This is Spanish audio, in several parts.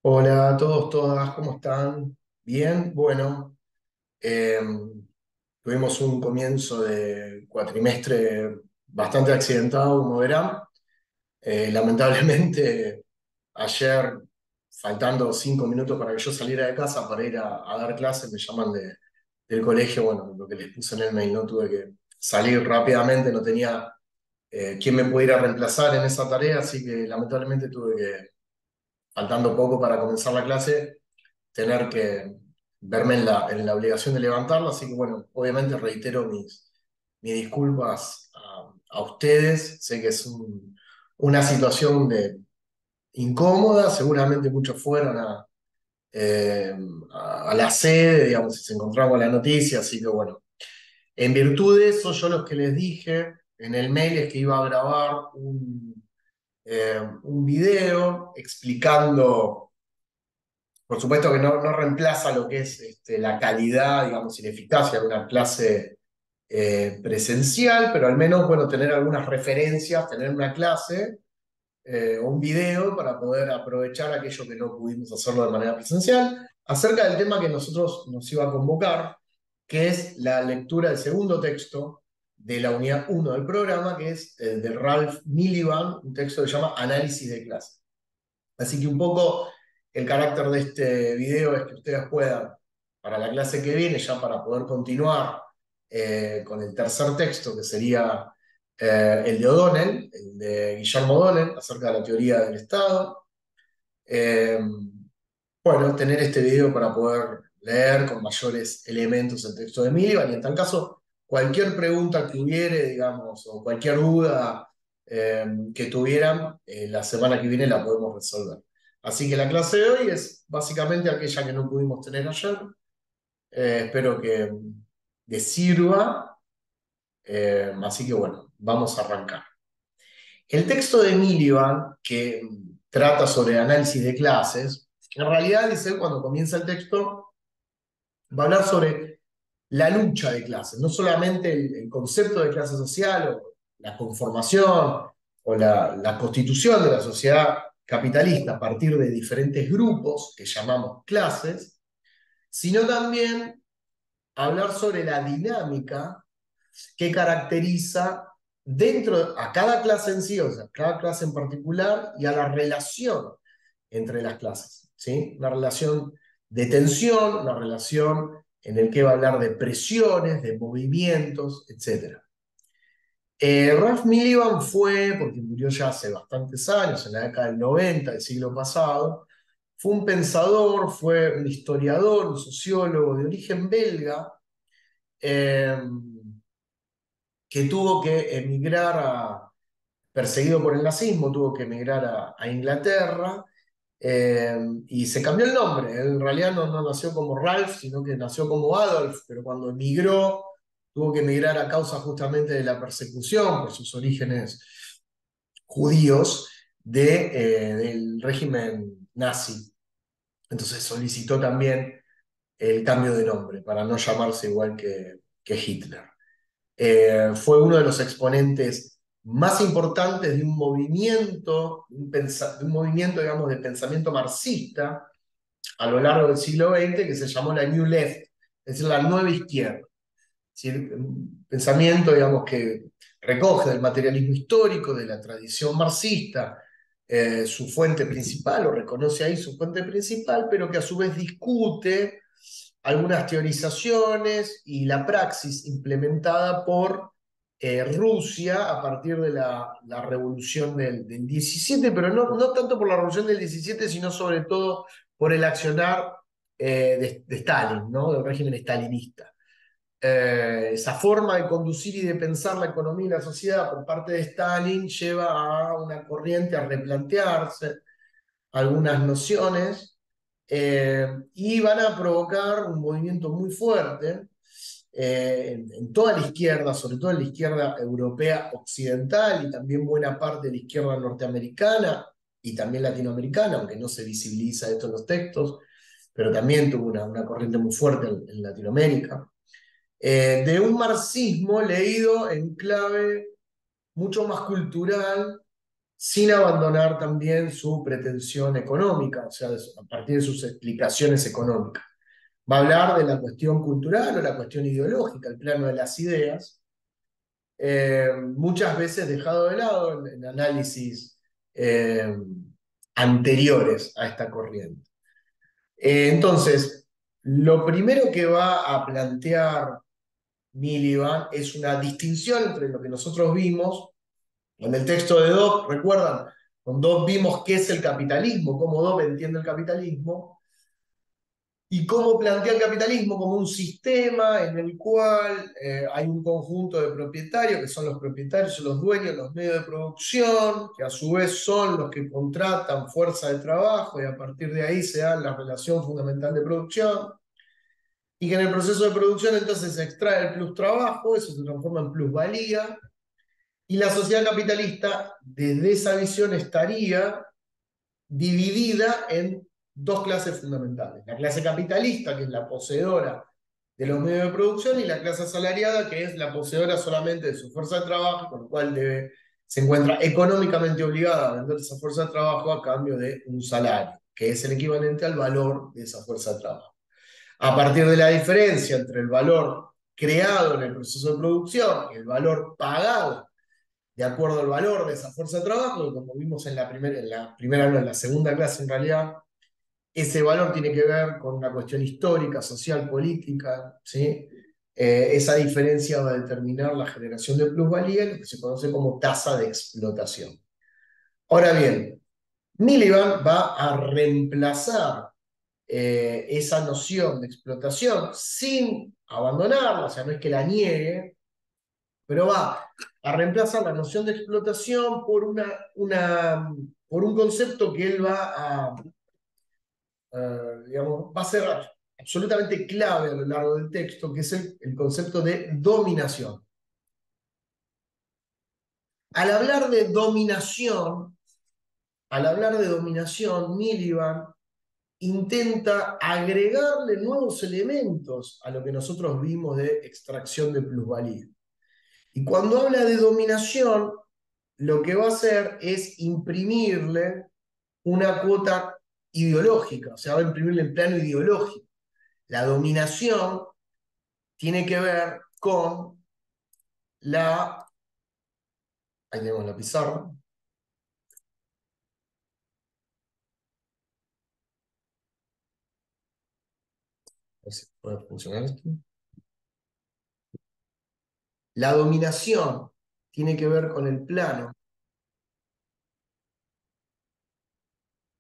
Hola a todos, todas, ¿cómo están? Bien, bueno, eh, tuvimos un comienzo de cuatrimestre bastante accidentado, como verán. Lamentablemente, ayer, faltando 5 minutos para que yo saliera de casa para ir a dar clases, me llaman del colegio, bueno, lo que les puse en el mail, no tuve que salir rápidamente, no tenía quién me pudiera reemplazar en esa tarea, así que lamentablemente tuve que, faltando poco para comenzar la clase, tener que verme en la obligación de levantarla, así que bueno, obviamente reitero mis disculpas a ustedes, sé que es una situación incómoda, seguramente muchos fueron eh, a la sede, digamos, si se encontraban la noticia, así que bueno, en virtud de eso, yo lo que les dije en el mail es que iba a grabar un video explicando. Por supuesto que no reemplaza lo que es la calidad, digamos, y la eficacia de una clase presencial, pero al menos, bueno, tener algunas referencias, tener una clase o un video para poder aprovechar aquello que no pudimos hacerlo de manera presencial, acerca del tema que nosotros nos iba a convocar, que es la lectura del segundo texto de la unidad uno del programa, que es el de Ralph Miliband, un texto que se llama Análisis de clase. Así que un poco el carácter de este video es que ustedes puedan, para la clase que viene, ya para poder continuar con el tercer texto, que sería el de O'Donnell, el de Guillermo O'Donnell, acerca de la teoría del Estado. Eh, bueno, tener este video para poder leer con mayores elementos el texto de Miliband y en tal caso, cualquier pregunta que hubiere, digamos, o cualquier duda que tuvieran, la semana que viene la podemos resolver. Así que la clase de hoy es básicamente aquella que no pudimos tener ayer. Espero que les sirva. Así que bueno, vamos a arrancar. El texto de Miliband, que trata sobre análisis de clases, en realidad dice, cuando comienza el texto, va a hablar sobre la lucha de clases, no solamente el concepto de clase social o la conformación o la constitución de la sociedad capitalista a partir de diferentes grupos que llamamos clases, sino también hablar sobre la dinámica que caracteriza a cada clase en sí, o sea, cada clase en particular, y a la relación entre las clases, ¿sí? Una relación de tensión, una relación en el que va a hablar de presiones, de movimientos, etc. Ralph Miliband fue, porque murió ya hace bastantes años, en la década del 90 del siglo pasado, fue un pensador, fue un historiador, un sociólogo de origen belga, eh, que tuvo que emigrar perseguido por el nazismo, tuvo que emigrar a Inglaterra y se cambió el nombre. Él en realidad no nació como Ralph, sino que nació como Adolf, pero cuando emigró, tuvo que emigrar a causa justamente de la persecución por sus orígenes judíos del régimen nazi. Entonces solicitó también el cambio de nombre para no llamarse igual que Hitler. Fue uno de los exponentes más importantes de un movimiento, de un movimiento, digamos, de pensamiento marxista a lo largo del siglo XX que se llamó la New Left, es decir, la nueva izquierda. Es decir, un pensamiento, digamos, que recoge del materialismo histórico, de la tradición marxista, su fuente principal, o reconoce ahí su fuente principal, pero que a su vez discute algunas teorizaciones y la praxis implementada por Rusia a partir de la revolución del 17, pero no tanto por la revolución del 17, sino sobre todo por el accionar de Stalin, ¿no? Del régimen stalinista. Esa forma de conducir y de pensar la economía y la sociedad por parte de Stalin lleva a una corriente a replantearse algunas nociones y van a provocar un movimiento muy fuerte en toda la izquierda, sobre todo en la izquierda europea occidental y también buena parte de la izquierda norteamericana y también latinoamericana, aunque no se visibiliza esto en los textos, pero también tuvo una corriente muy fuerte en Latinoamérica, de un marxismo leído en clave mucho más cultural sin abandonar también su pretensión económica, o sea, a partir de sus explicaciones económicas. Va a hablar de la cuestión cultural o la cuestión ideológica, el plano de las ideas, muchas veces dejado de lado en análisis eh, anteriores a esta corriente. Entonces, lo primero que va a plantear Miliband es una distinción entre lo que nosotros vimos en el texto de Dobb. ¿Recuerdan? Con Dobb vimos qué es el capitalismo, cómo Dobb entiende el capitalismo, y cómo plantea el capitalismo como un sistema en el cual hay un conjunto de propietarios, que son los propietarios, los dueños, los medios de producción, que a su vez son los que contratan fuerza de trabajo y a partir de ahí se da la relación fundamental de producción, y que en el proceso de producción entonces se extrae el plus trabajo, eso se transforma en plusvalía, y la sociedad capitalista desde esa visión estaría dividida en dos clases fundamentales. La clase capitalista, que es la poseedora de los medios de producción, y la clase asalariada, que es la poseedora solamente de su fuerza de trabajo, con lo cual se encuentra económicamente obligada a vender esa fuerza de trabajo a cambio de un salario, que es el equivalente al valor de esa fuerza de trabajo. A partir de la diferencia entre el valor creado en el proceso de producción y el valor pagado de acuerdo al valor de esa fuerza de trabajo, que como vimos no, en la segunda clase en realidad, ese valor tiene que ver con una cuestión histórica, social, política, ¿sí? Esa diferencia va a determinar la generación de plusvalía, lo que se conoce como tasa de explotación. Ahora bien, Miliband va a reemplazar esa noción de explotación sin abandonarla, o sea, no es que la niegue, pero va a reemplazar la noción de explotación por, por un concepto que él digamos, va a ser absolutamente clave a lo largo del texto, que es el concepto de dominación. Al hablar de dominación, Miliband intenta agregarle nuevos elementos a lo que nosotros vimos de extracción de plusvalía. Y cuando habla de dominación, lo que va a hacer es imprimirle una cuota ideológica, o sea, va a imprimirle el plano ideológico. La dominación tiene que ver con la, ahí tenemos la pizarra, a ver si puede funcionar esto. La dominación tiene que ver con el plano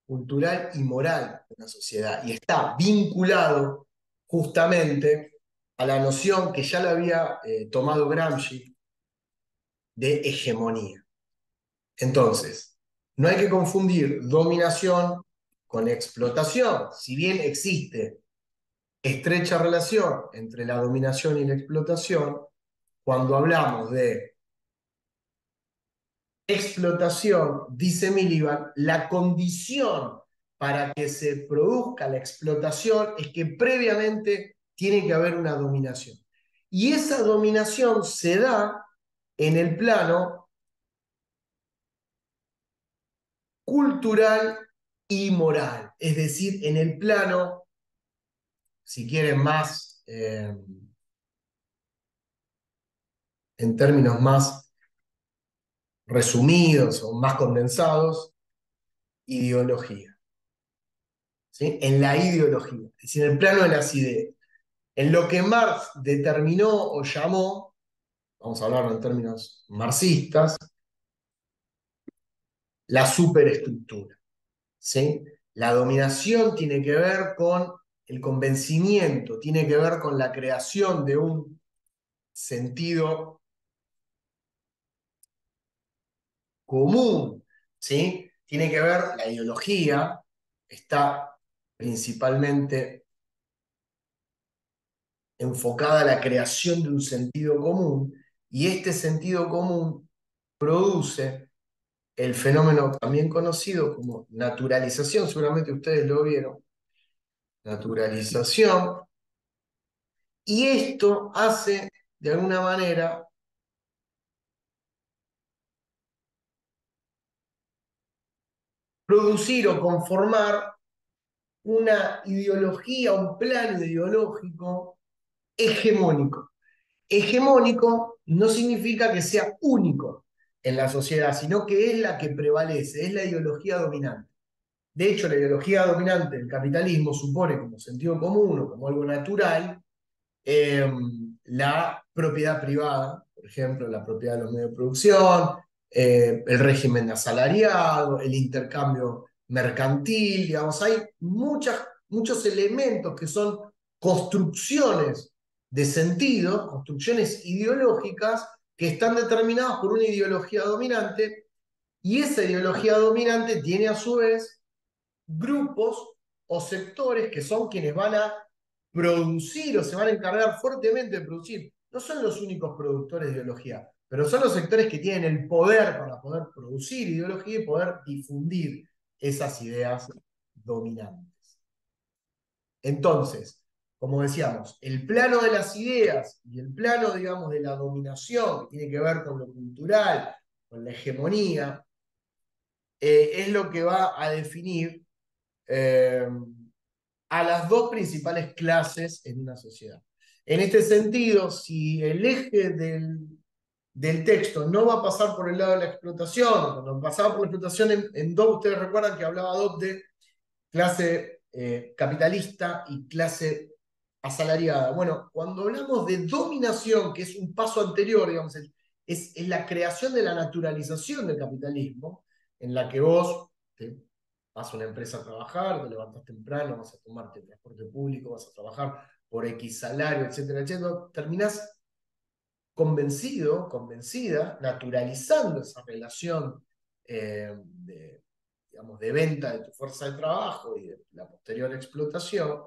cultural y moral de la sociedad y está vinculado justamente a la noción que ya la había tomado Gramsci de hegemonía. Entonces, no hay que confundir dominación con explotación. Si bien existe estrecha relación entre la dominación y la explotación, cuando hablamos de explotación, dice Miliband, la condición para que se produzca la explotación es que previamente tiene que haber una dominación. Y esa dominación se da en el plano cultural y moral, es decir, en el plano, si quieren más, en términos más resumidos o más condensados, ideología. ¿Sí? En la ideología, es decir, en el plano de las ideas. En lo que Marx determinó o llamó, vamos a hablarlo en términos marxistas, la superestructura. ¿Sí? La dominación tiene que ver con el convencimiento, tiene que ver con la creación de un sentido común, ¿sí? Tiene que ver, la ideología está principalmente enfocada a la creación de un sentido común, y este sentido común produce el fenómeno también conocido como naturalización, seguramente ustedes lo vieron, naturalización, y esto hace de alguna manera producir o conformar una ideología, un plano ideológico hegemónico. Hegemónico no significa que sea único en la sociedad, sino que es la que prevalece, es la ideología dominante. De hecho, la ideología dominante del capitalismo supone como sentido común o como algo natural eh, la propiedad privada, por ejemplo, la propiedad de los medios de producción, el régimen asalariado, el intercambio mercantil, digamos, hay muchos elementos que son construcciones de sentido, construcciones ideológicas que están determinadas por una ideología dominante y esa ideología dominante tiene a su vez grupos o sectores que son quienes van a producir o se van a encargar fuertemente de producir. No son los únicos productores de ideología, pero son los sectores que tienen el poder para poder producir ideología y poder difundir esas ideas dominantes. Entonces, como decíamos, el plano de las ideas y el plano, digamos, de la dominación, que tiene que ver con lo cultural, con la hegemonía, es lo que va a definir eh, a las dos principales clases en una sociedad. En este sentido, si el eje del texto no va a pasar por el lado de la explotación, cuando pasaba por la explotación en Dobb, ustedes recuerdan que hablaba Dobb de clase capitalista y clase asalariada. Bueno, cuando hablamos de dominación, que es un paso anterior, digamos, es la creación de la naturalización del capitalismo, en la que vos vas a una empresa a trabajar, te levantás temprano, vas a tomarte transporte público, vas a trabajar por X salario, etcétera, etcétera, terminás convencido, convencida, naturalizando esa relación digamos, de venta de tu fuerza de trabajo y de la posterior explotación,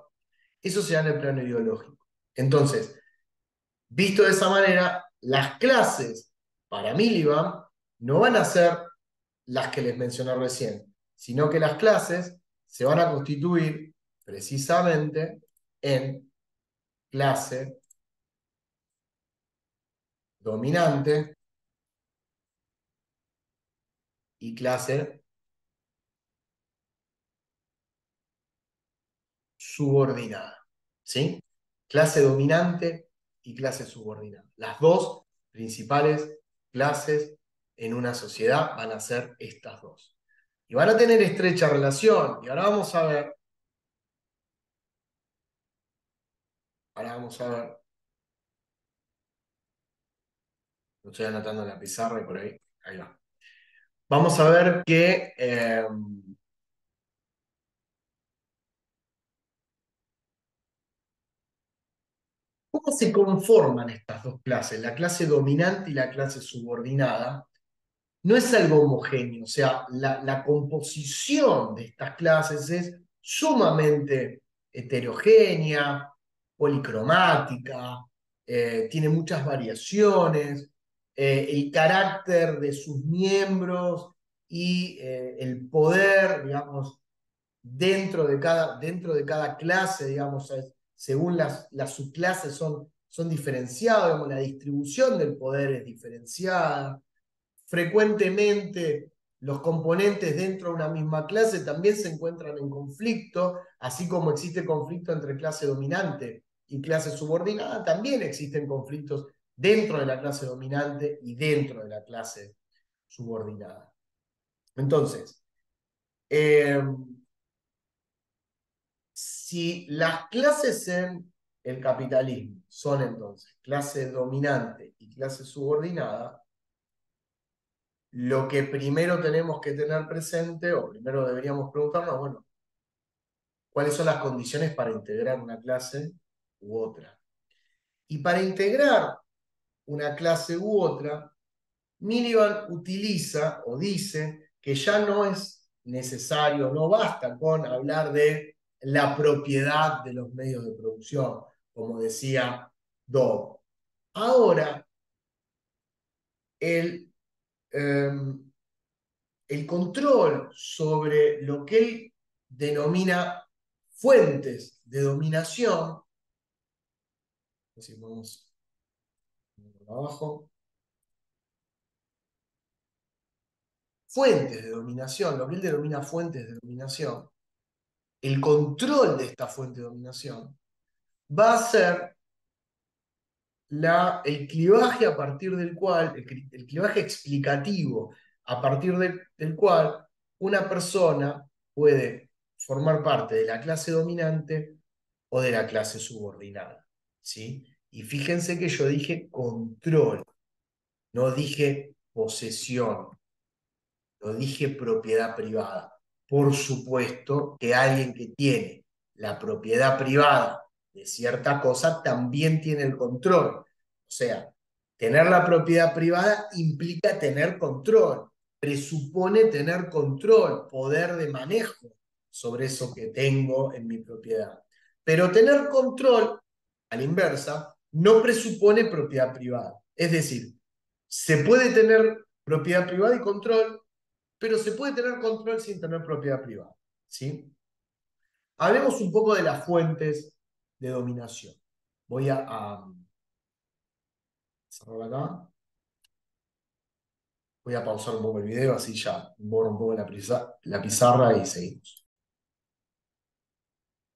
eso se da en el plano ideológico. Entonces, visto de esa manera, las clases para Miliband no van a ser las que les mencioné recién, sino que las clases se van a constituir precisamente en clase dominante y clase subordinada. ¿Sí? Clase dominante y clase subordinada. Las dos principales clases en una sociedad van a ser estas dos. Y van a tener estrecha relación. Y ahora vamos a ver, lo estoy anotando en la pizarra y por ahí va. Vamos a ver que ¿cómo se conforman estas dos clases? La clase dominante y la clase subordinada. No es algo homogéneo, o sea, la composición de estas clases es sumamente heterogénea, policromática, tiene muchas variaciones, el carácter de sus miembros y el poder, digamos, dentro de cada clase, digamos, según las subclases son diferenciados, digamos, la distribución del poder es diferenciada. Frecuentemente los componentes dentro de una misma clase también se encuentran en conflicto, así como existe conflicto entre clase dominante y clase subordinada, también existen conflictos dentro de la clase dominante y dentro de la clase subordinada. Entonces, eh, si las clases en el capitalismo son entonces clase dominante y clase subordinada, lo que primero tenemos que tener presente, o primero deberíamos preguntarnos, bueno, ¿cuáles son las condiciones para integrar una clase u otra? Y para integrar una clase u otra, Miliband utiliza o dice que ya no es necesario, no basta con hablar de la propiedad de los medios de producción, como decía Dobb. Ahora, el, eh, el control sobre lo que él denomina fuentes de dominación, así vamos abajo, fuentes de dominación, lo que él denomina fuentes de dominación, el control de esta fuente de dominación, va a ser el clivaje a partir del cual, el clivaje explicativo a partir del cual una persona puede formar parte de la clase dominante o de la clase subordinada. ¿Sí? Y fíjense que yo dije control, no dije posesión, no dije propiedad privada. Por supuesto que alguien que tiene la propiedad privada de cierta cosa también tiene el control. O sea, tener la propiedad privada implica tener control, presupone tener control, poder de manejo sobre eso que tengo en mi propiedad. Pero tener control, a la inversa, no presupone propiedad privada. Es decir, se puede tener propiedad privada y control, pero se puede tener control sin tener propiedad privada. ¿Sí? Hablemos un poco de las fuentes de dominación. Voy a cerrar acá. Voy a pausar un poco el video, así ya borro un poco la pizarra y seguimos.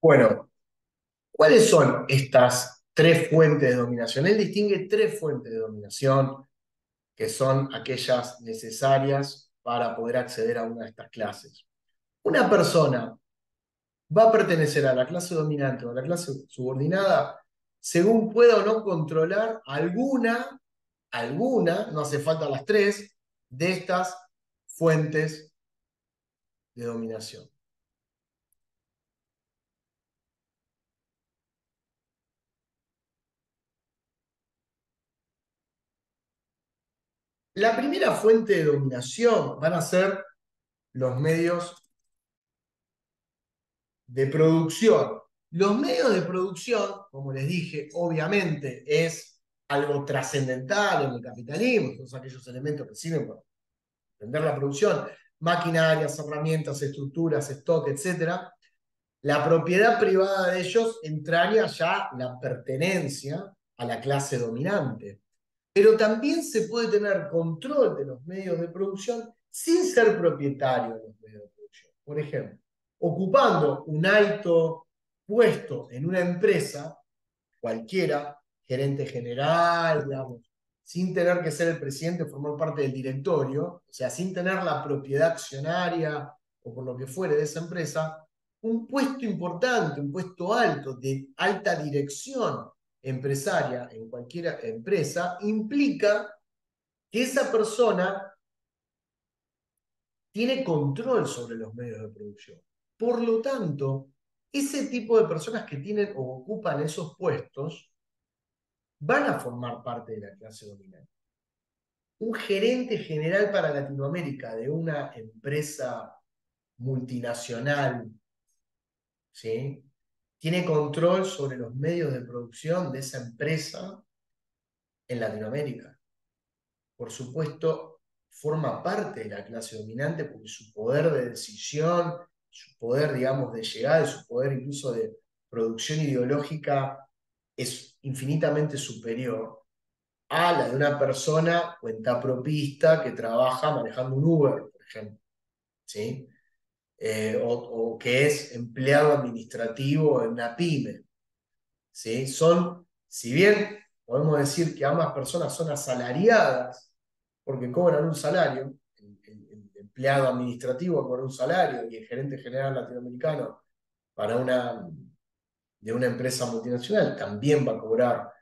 Bueno, ¿cuáles son estas tres fuentes de dominación? Él distingue tres fuentes de dominación que son aquellas necesarias para poder acceder a una de estas clases. Una persona va a pertenecer a la clase dominante o a la clase subordinada según pueda o no controlar alguna, no hace falta las tres, de estas fuentes de dominación. La primera fuente de dominación van a ser los medios de producción. Los medios de producción, como les dije, obviamente es algo trascendental en el capitalismo, todos aquellos elementos que sirven para entender la producción, maquinarias, herramientas, estructuras, stock, etc. La propiedad privada de ellos entraña ya la pertenencia a la clase dominante. Pero también se puede tener control de los medios de producción sin ser propietario de los medios de producción. Por ejemplo, ocupando un alto puesto en una empresa, cualquiera, gerente general, digamos, sin tener que ser el presidente o formar parte del directorio, o sea, sin tener la propiedad accionaria o por lo que fuere de esa empresa, un puesto importante, un puesto alto, de alta dirección empresaria en cualquier empresa, implica que esa persona tiene control sobre los medios de producción. Por lo tanto, ese tipo de personas que tienen o ocupan esos puestos van a formar parte de la clase dominante. Un gerente general para Latinoamérica de una empresa multinacional, ¿sí? Tiene control sobre los medios de producción de esa empresa en Latinoamérica. Por supuesto, forma parte de la clase dominante porque su poder de decisión, su poder, digamos, de llegada y su poder incluso de producción ideológica es infinitamente superior a la de una persona cuentapropista que trabaja manejando un Uber, por ejemplo, ¿sí? O que es empleado administrativo en una pyme, ¿sí? Si bien podemos decir que ambas personas son asalariadas porque cobran un salario, el empleado administrativo cobra un salario y el gerente general latinoamericano de una empresa multinacional también va a cobrar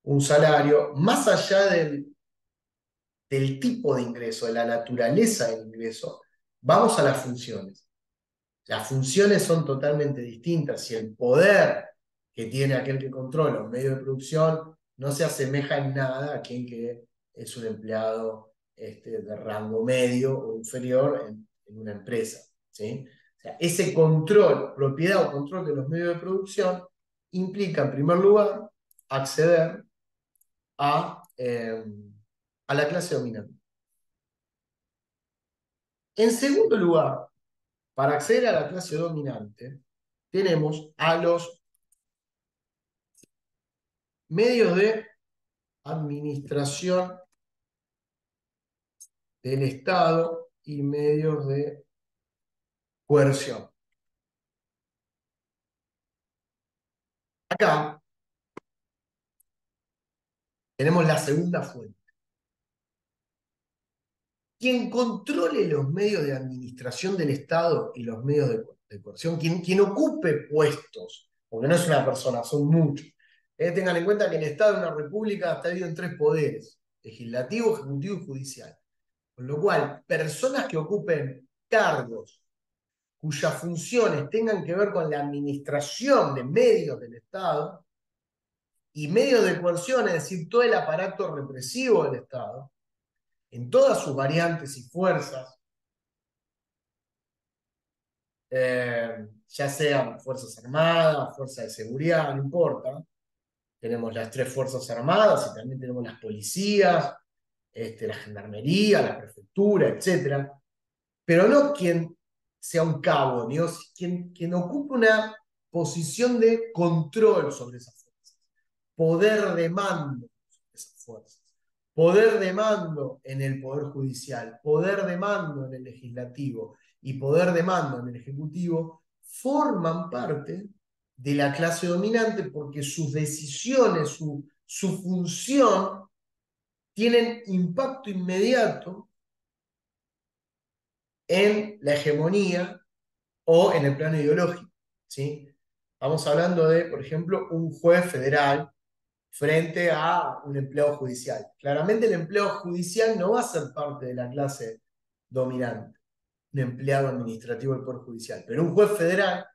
un salario, más allá del tipo de ingreso, de la naturaleza del ingreso, vamos a las funciones. Las funciones son totalmente distintas y el poder que tiene aquel que controla un medio de producción no se asemeja en nada a quien que es un empleado de rango medio o inferior en una empresa. ¿Sí? O sea, ese control, propiedad o control de los medios de producción implica, en primer lugar, acceder a la clase dominante. En segundo lugar, para acceder a la clase dominante, tenemos a los medios de administración del Estado y medios de coerción. Acá tenemos la segunda fuente. Quien controle los medios de administración del Estado y los medios de coerción, quien ocupe puestos, porque no es una persona, son muchos. Tengan en cuenta que el Estado en una república está dividido en tres poderes: legislativo, ejecutivo y judicial. Con lo cual, personas que ocupen cargos cuyas funciones tengan que ver con la administración de medios del Estado y medios de coerción, es decir, todo el aparato represivo del Estado, en todas sus variantes y fuerzas, ya sean Fuerzas Armadas, Fuerzas de Seguridad, no importa. Tenemos las tres Fuerzas Armadas y también tenemos las policías, la gendarmería, la prefectura, etc. Pero no quien sea un cabo, Dios, quien ocupe una posición de control sobre esas fuerzas, poder de mando sobre esas fuerzas, poder de mando en el Poder Judicial, poder de mando en el Legislativo y poder de mando en el Ejecutivo, forman parte de la clase dominante porque sus decisiones, su función, tienen impacto inmediato en la hegemonía o en el plano ideológico. ¿Sí? Estamos hablando de, por ejemplo, un juez federal frente a un empleado judicial. Claramente el empleado judicial no va a ser parte de la clase dominante, un empleado administrativo del Poder Judicial, pero un juez federal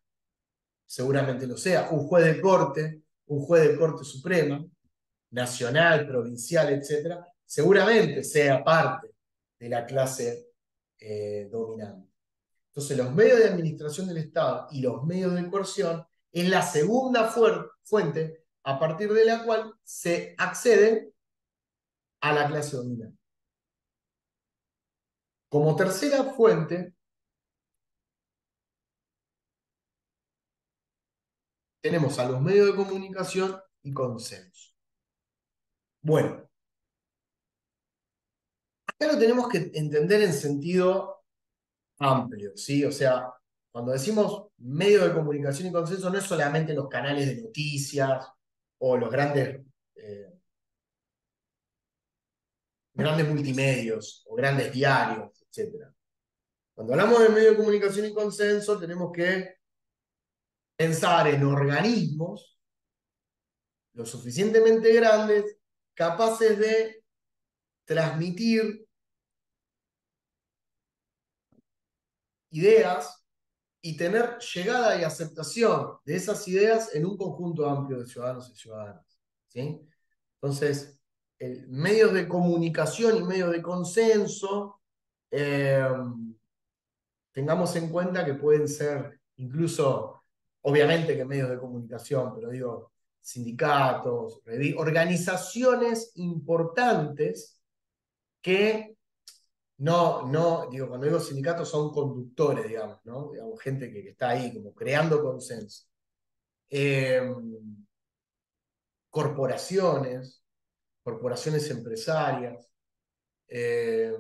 seguramente lo sea, un juez de corte, un juez de Corte Suprema, nacional, provincial, etcétera, seguramente sea parte de la clase dominante. Entonces, los medios de administración del Estado y los medios de coerción es la segunda fuente a partir de la cual se accede a la clase dominante. Como tercera fuente, tenemos a los medios de comunicación y consenso. Bueno, acá lo tenemos que entender en sentido amplio, ¿sí? O sea, cuando decimos medios de comunicación y consenso, no es solamente los canales de noticias o los grandes multimedios o grandes diarios, etc. Cuando hablamos de medios de comunicación y consenso, tenemos que pensar en organismos lo suficientemente grandes, capaces de transmitir ideas y tener llegada y aceptación de esas ideas en un conjunto amplio de ciudadanos y ciudadanas. ¿Sí? Entonces, medios de comunicación y medios de consenso, eh, tengamos en cuenta que pueden ser incluso, obviamente que medios de comunicación, pero digo, sindicatos, organizaciones importantes que digo, cuando digo sindicatos son conductores, digamos, ¿no? Digamos, gente que está ahí como creando consenso. Eh, corporaciones, corporaciones empresarias, eh,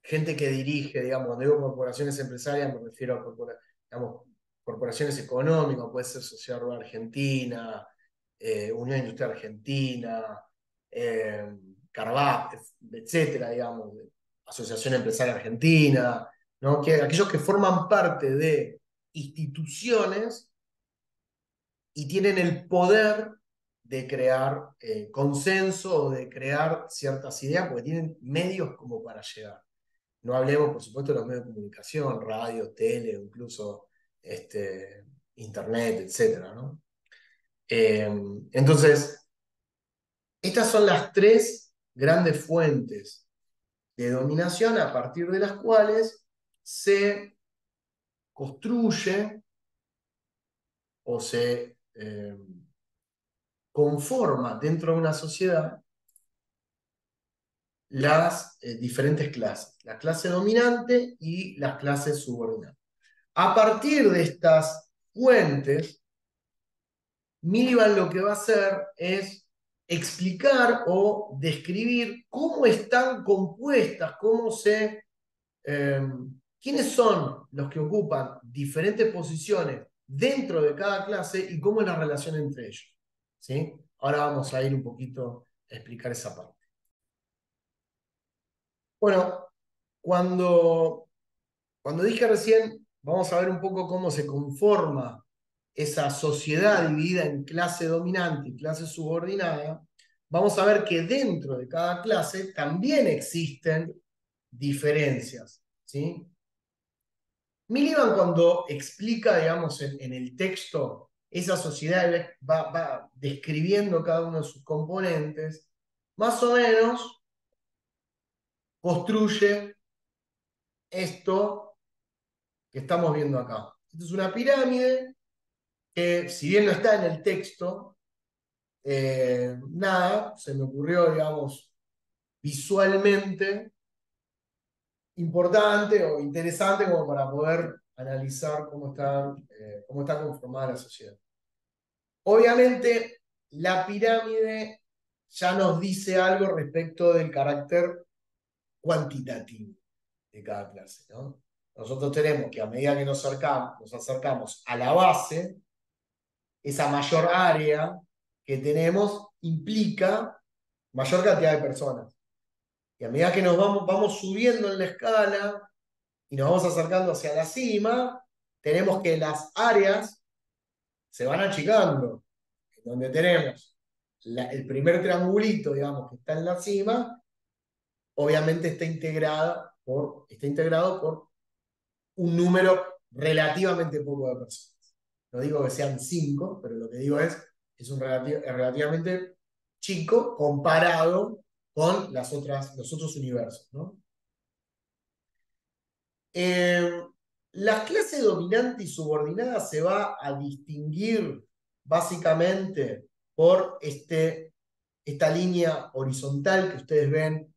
gente que dirige, digamos, cuando digo corporaciones empresarias me refiero a digamos, corporaciones económicas, puede ser Sociedad Rural Argentina, Unión Industrial Argentina, Carvat, etcétera, digamos, Asociación Empresaria Argentina, ¿no? Aquellos que forman parte de instituciones y tienen el poder de crear consenso o de crear ciertas ideas, porque tienen medios como para llegar. No hablemos, por supuesto, de los medios de comunicación, radio, tele, incluso internet, etcétera, ¿no? Entonces, estas son las tres grandes fuentes de dominación a partir de las cuales se construye o se conforma dentro de una sociedad las diferentes clases, la clase dominante y las clases subordinadas. A partir de estas fuentes, Miliband lo que va a hacer es explicar o describir cómo están compuestas, eh, quiénes son los que ocupan diferentes posiciones dentro de cada clase y cómo es la relación entre ellos. ¿Sí? Ahora vamos a ir un poquito a explicar esa parte. Bueno, cuando dije recién, vamos a ver un poco cómo se conforma esa sociedad dividida en clase dominante y clase subordinada, vamos a ver que dentro de cada clase también existen diferencias, ¿sí? Miliband cuando explica, digamos, en el texto esa sociedad, va describiendo cada uno de sus componentes, más o menos construye esto que estamos viendo acá. Esta es una pirámide que, si bien no está en el texto, nada, se me ocurrió, digamos, visualmente importante o interesante como para poder analizar cómo está conformada la sociedad. Obviamente, la pirámide ya nos dice algo respecto del carácter cuantitativo de cada clase, ¿no? Nosotros tenemos que a medida que nos acercamos a la base, esa mayor área que tenemos implica mayor cantidad de personas. Y a medida que vamos subiendo en la escala y nos vamos acercando hacia la cima, tenemos que las áreas se van achicando, donde tenemos el primer triangulito, digamos, que está en la cima, obviamente está integrado por un número relativamente poco de personas. No digo que sean 5, pero lo que digo es relativamente chico comparado con los otros universos, ¿no? Eh, la clase dominante y subordinada se va a distinguir básicamente por esta línea horizontal que ustedes ven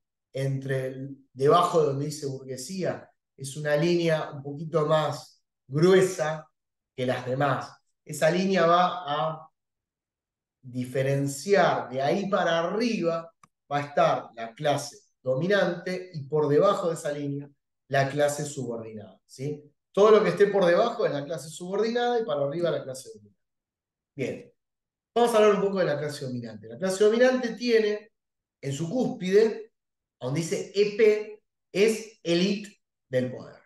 debajo de donde dice burguesía. Es una línea un poquito más gruesa que las demás. Esa línea va a diferenciar, de ahí para arriba va a estar la clase dominante y por debajo de esa línea la clase subordinada, ¿sí? Todo lo que esté por debajo es la clase subordinada y para arriba la clase dominante. Bien, vamos a hablar un poco de la clase dominante. La clase dominante tiene en su cúspide, donde dice EP, es élite del poder.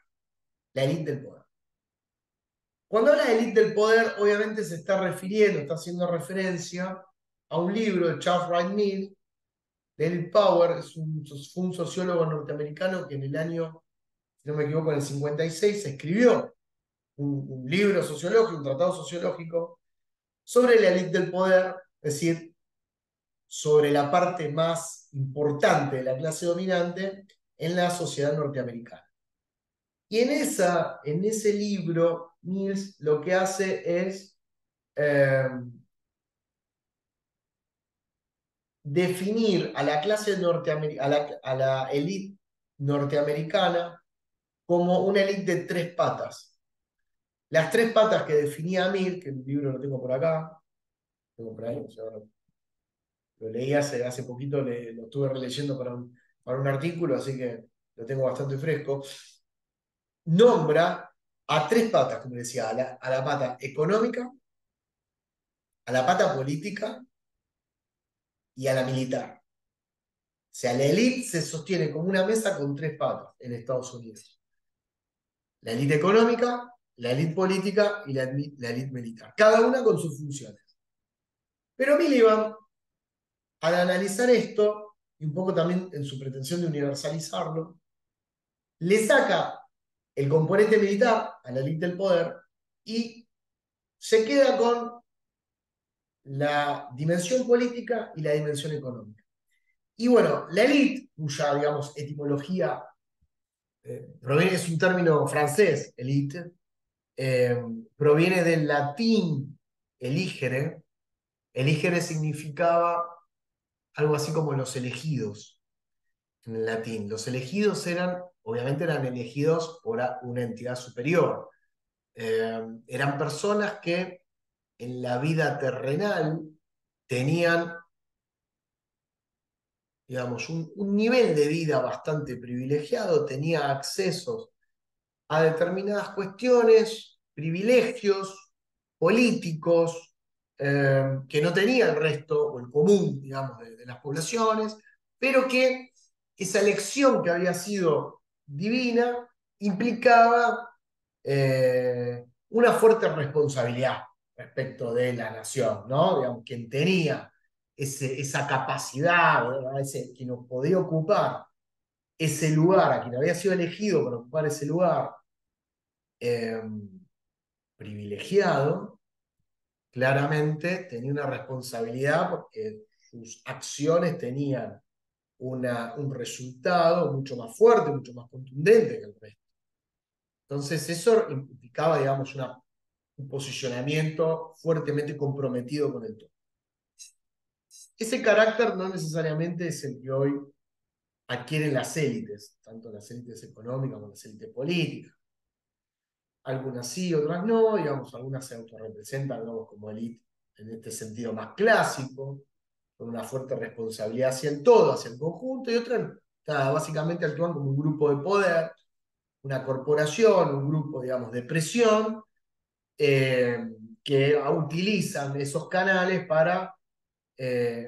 La élite del poder. Cuando habla de élite del poder, obviamente se está refiriendo, está haciendo referencia a un libro de Charles Wright Mill, David Power, fue un sociólogo norteamericano que en el año, si no me equivoco, en el 56 escribió un libro sociológico, un tratado sociológico sobre la élite del poder, es decir, sobre la parte más importante de la clase dominante en la sociedad norteamericana. Y en ese libro, Mills lo que hace es definir a la clase norteamericana, a la élite norteamericana como una élite de tres patas. Las tres patas que definía Mill, que el libro lo tengo por acá, tengo por ahí, o sea, lo leí hace poquito, lo estuve releyendo para un artículo, así que lo tengo bastante fresco. Nombra a tres patas, como decía, a la pata económica, a la pata política y a la militar. O sea, la élite se sostiene como una mesa con tres patas en Estados Unidos. La élite económica, la élite política y la élite militar. Cada una con sus funciones. Pero Miliband, al analizar esto, y un poco también en su pretensión de universalizarlo, le saca el componente militar a la élite del poder y se queda con la dimensión política y la dimensión económica. Y bueno, la élite, cuya, digamos, etimología proviene, es un término francés, élite, proviene del latín eligere. Eligere significaba algo así como los elegidos en el latín. Los elegidos obviamente eran elegidos por una entidad superior. Eran personas que en la vida terrenal tenían digamos, un nivel de vida bastante privilegiado, tenía accesos a determinadas cuestiones, privilegios políticos que no tenía el resto o el común, digamos, de las poblaciones, pero que esa elección que había sido divina implicaba una fuerte responsabilidad respecto de la nación, ¿no? Digamos, quien tenía esa capacidad, ¿verdad? Quien nos podía ocupar ese lugar, a quien había sido elegido para ocupar ese lugar, eh, privilegiado, claramente tenía una responsabilidad porque sus acciones tenían un resultado mucho más fuerte, mucho más contundente que el resto. Entonces eso implicaba, digamos, un posicionamiento fuertemente comprometido con el todo. Ese carácter no necesariamente es el que hoy adquieren las élites, tanto las élites económicas como las élites políticas. Algunas sí, otras no, digamos, algunas se autorrepresentan, digamos, como élite en este sentido más clásico, con una fuerte responsabilidad hacia el todo, hacia el conjunto, y otras básicamente actúan como un grupo de poder, una corporación, un grupo, digamos, de presión, eh, que utilizan esos canales para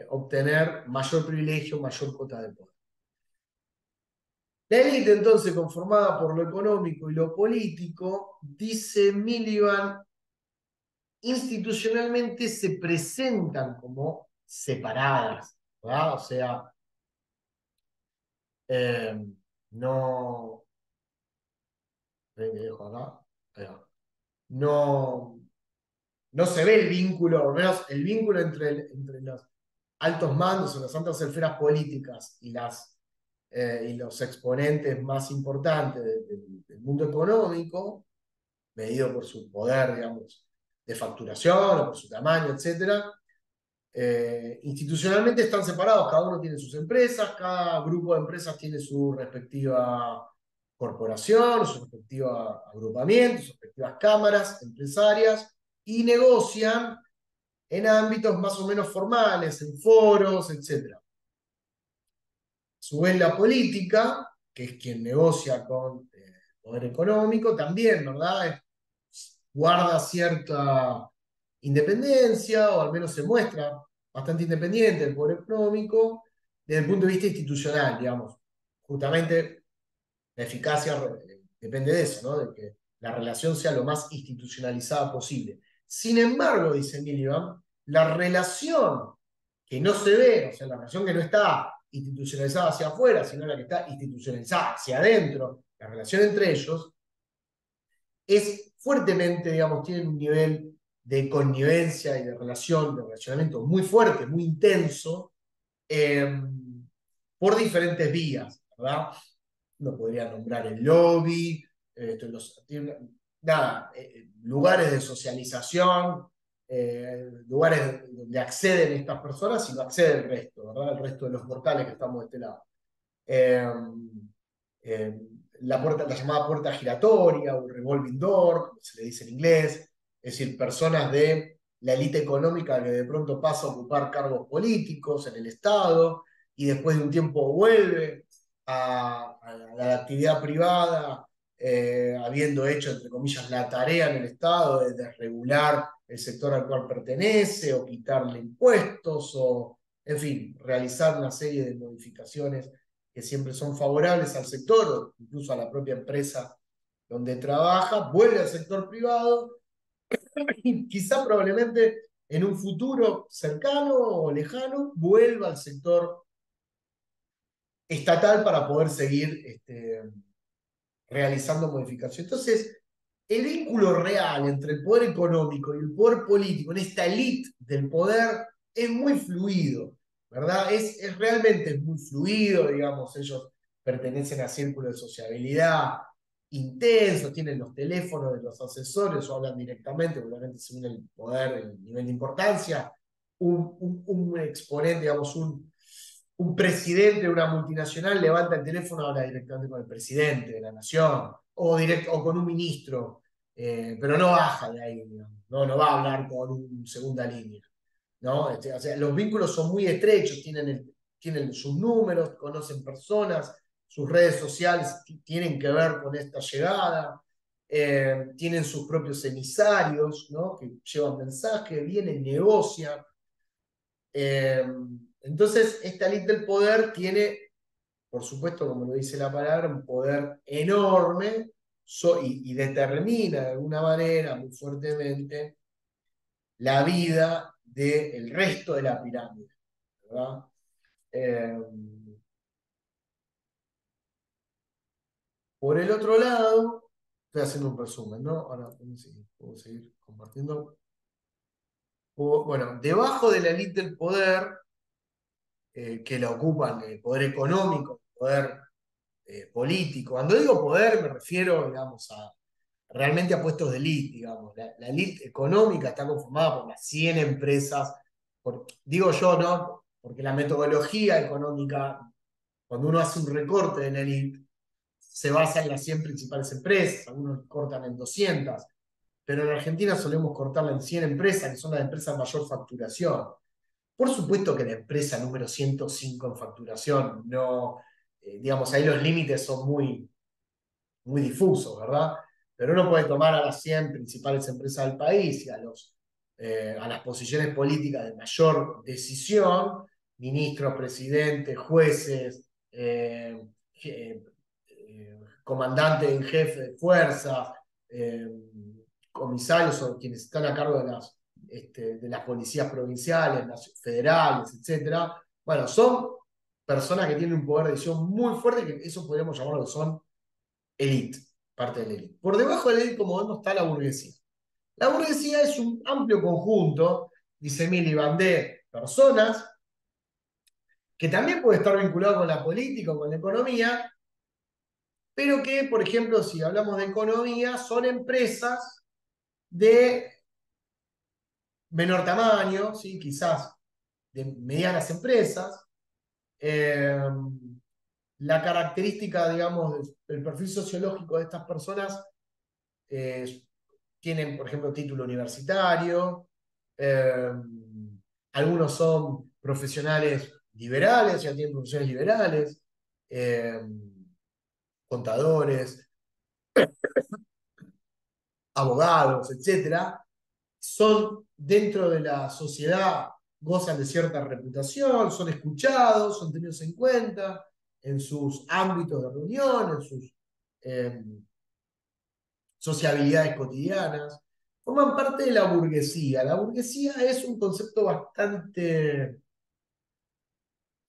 obtener mayor privilegio, mayor cuota de poder. La élite entonces conformada por lo económico y lo político, dice Miliband, institucionalmente se presentan como separadas, ¿verdad? O sea, eh, no, ven que dejo acá, ahí va. No, no se ve el vínculo, o al menos el vínculo entre los altos mandos o las altas esferas políticas y los exponentes más importantes del mundo económico, medido por su poder, digamos, de facturación o por su tamaño, etcétera. Institucionalmente están separados, cada uno tiene sus empresas, cada grupo de empresas tiene su respectiva corporación, su respectivo agrupamiento, sus respectivas cámaras empresarias y negocian en ámbitos más o menos formales, en foros, etc. A su vez la política, que es quien negocia con poder económico, también, ¿verdad? Guarda cierta independencia, o al menos se muestra bastante independiente del poder económico, desde el punto de vista institucional, digamos. Justamente la eficacia depende de eso, ¿no? De que la relación sea lo más institucionalizada posible. Sin embargo, dice Miliband, la relación que no se ve, o sea, la relación que no está institucionalizada hacia afuera, sino la que está institucionalizada hacia adentro, la relación entre ellos, es fuertemente, digamos, tienen un nivel de connivencia y de relación, de relacionamiento muy fuerte, muy intenso, eh, por diferentes vías, ¿verdad? Uno podría nombrar el lobby, nada, lugares de socialización, lugares donde acceden estas personas y no accede el resto, ¿verdad? El resto de los mortales que estamos de este lado. Eh, eh, la llamada puerta giratoria o revolving door, como se le dice en inglés, es decir, personas de la élite económica que de pronto pasa a ocupar cargos políticos en el Estado y después de un tiempo vuelve a la actividad privada, habiendo hecho, entre comillas, la tarea en el Estado de desregular el sector al cual pertenece o quitarle impuestos o, en fin, realizar una serie de modificaciones que siempre son favorables al sector o incluso a la propia empresa donde trabaja, vuelve al sector privado y quizá probablemente en un futuro cercano o lejano vuelva al sector estatal para poder seguir realizando modificaciones. Entonces, el vínculo real entre el poder económico y el poder político en esta élite del poder es muy fluido, ¿verdad? Es realmente muy fluido, digamos, ellos pertenecen a círculos de sociabilidad intensos, tienen los teléfonos de los asesores o hablan directamente, obviamente según el poder, el nivel de importancia. Un exponente, digamos, un presidente de una multinacional levanta el teléfono, habla directamente con el presidente de la nación o con un ministro, pero no baja de ahí, digamos, ¿no? No va a hablar con un segunda línea, ¿no? O sea, los vínculos son muy estrechos, tienen sus números, conocen personas, sus redes sociales tienen que ver con esta llegada, tienen sus propios emisarios, ¿no? Que llevan mensajes, vienen, negocian. Eh, entonces, esta elite del poder tiene, por supuesto, como lo dice la palabra, un poder enorme y determina de alguna manera muy fuertemente la vida del resto de la pirámide, ¿verdad? Eh, por el otro lado, estoy haciendo un resumen, ¿no? Ahora puedo seguir compartiendo. Bueno, debajo de la élite del poder, que la ocupan el poder económico, el poder político. Cuando digo poder me refiero, digamos, realmente a puestos de élite, digamos. La élite económica está conformada por las 100 empresas, digo yo, ¿no? Porque la metodología económica, cuando uno hace un recorte de la élite, se basa en las 100 principales empresas, algunos cortan en 200, pero en Argentina solemos cortarla en 100 empresas, que son las empresas de mayor facturación. Por supuesto que la empresa número 105 en facturación, no, digamos, ahí los límites son muy difusos, ¿verdad? Pero uno puede tomar a las 100 principales empresas del país y a las posiciones políticas de mayor decisión, ministros, presidentes, jueces, comandantes en jefe de fuerzas, eh, comisarios o quienes están a cargo de las policías provinciales, federales, etcétera. Bueno, son personas que tienen un poder de decisión muy fuerte, que eso podríamos llamarlo que son elite, parte de la elite. Por debajo de la elite, como vemos, está la burguesía. La burguesía es un amplio conjunto, dice Miliband, de personas que también puede estar vinculado con la política o con la economía, pero que, por ejemplo, si hablamos de economía, son empresas de menor tamaño, ¿sí? Quizás de medianas empresas. Eh, la característica, digamos, del perfil sociológico de estas personas tienen, por ejemplo, título universitario, eh, algunos son profesionales liberales, ya tienen profesiones liberales, eh, contadores, abogados, etcétera, son dentro de la sociedad, gozan de cierta reputación, son escuchados, son tenidos en cuenta en sus ámbitos de reunión, en sus eh, sociabilidades cotidianas, forman parte de la burguesía. La burguesía es un concepto bastante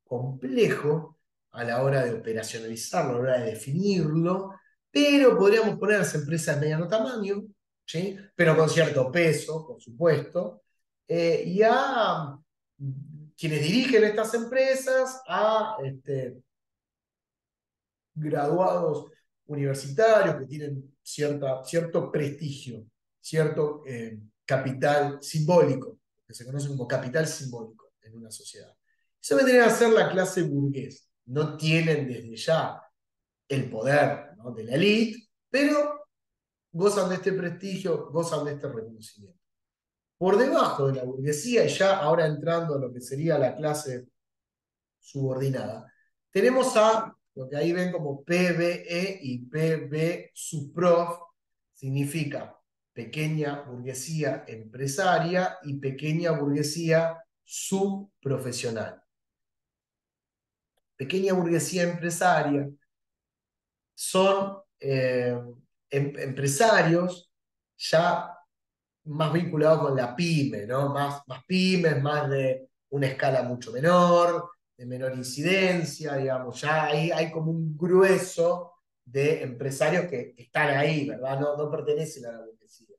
complejo a la hora de operacionalizarlo, a la hora de definirlo, pero podríamos poner las empresas de mediano tamaño, ¿sí? Pero con cierto peso, por supuesto, y a quienes dirigen estas empresas, a graduados universitarios que tienen cierto prestigio, cierto capital simbólico, que se conoce como capital simbólico en una sociedad. Eso vendría a ser la clase burgués. No tienen desde ya el poder, ¿no?, de la élite, pero gozan de este prestigio, gozan de este reconocimiento. Por debajo de la burguesía, y ya ahora entrando a lo que sería la clase subordinada, tenemos a lo que ahí ven como PBE y PB subprof, significa pequeña burguesía empresaria y pequeña burguesía subprofesional. Pequeña burguesía empresaria son empresarios ya más vinculados con la pyme, ¿no? Más pymes, más de una escala mucho menor, de menor incidencia, digamos, ya hay como un grueso de empresarios que están ahí, ¿verdad? No pertenecen a la burguesía.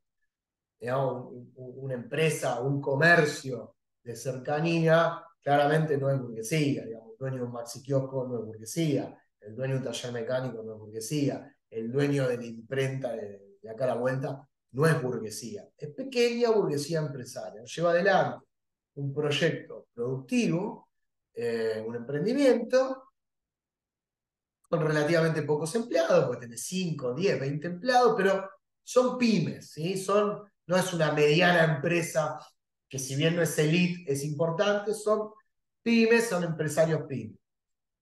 Digamos, una empresa, un comercio de cercanía, claramente no es burguesía, digamos, el dueño de un maxi kiosco no es burguesía, el dueño de un taller mecánico no es burguesía, el dueño de la imprenta de acá a la vuelta no es burguesía, es pequeña burguesía empresaria, lleva adelante un proyecto productivo, un emprendimiento, con relativamente pocos empleados, pues tenés 5, 10, 20 empleados, pero son pymes, ¿sí? No es una mediana empresa que si bien no es elite, es importante, son pymes son empresarios pymes.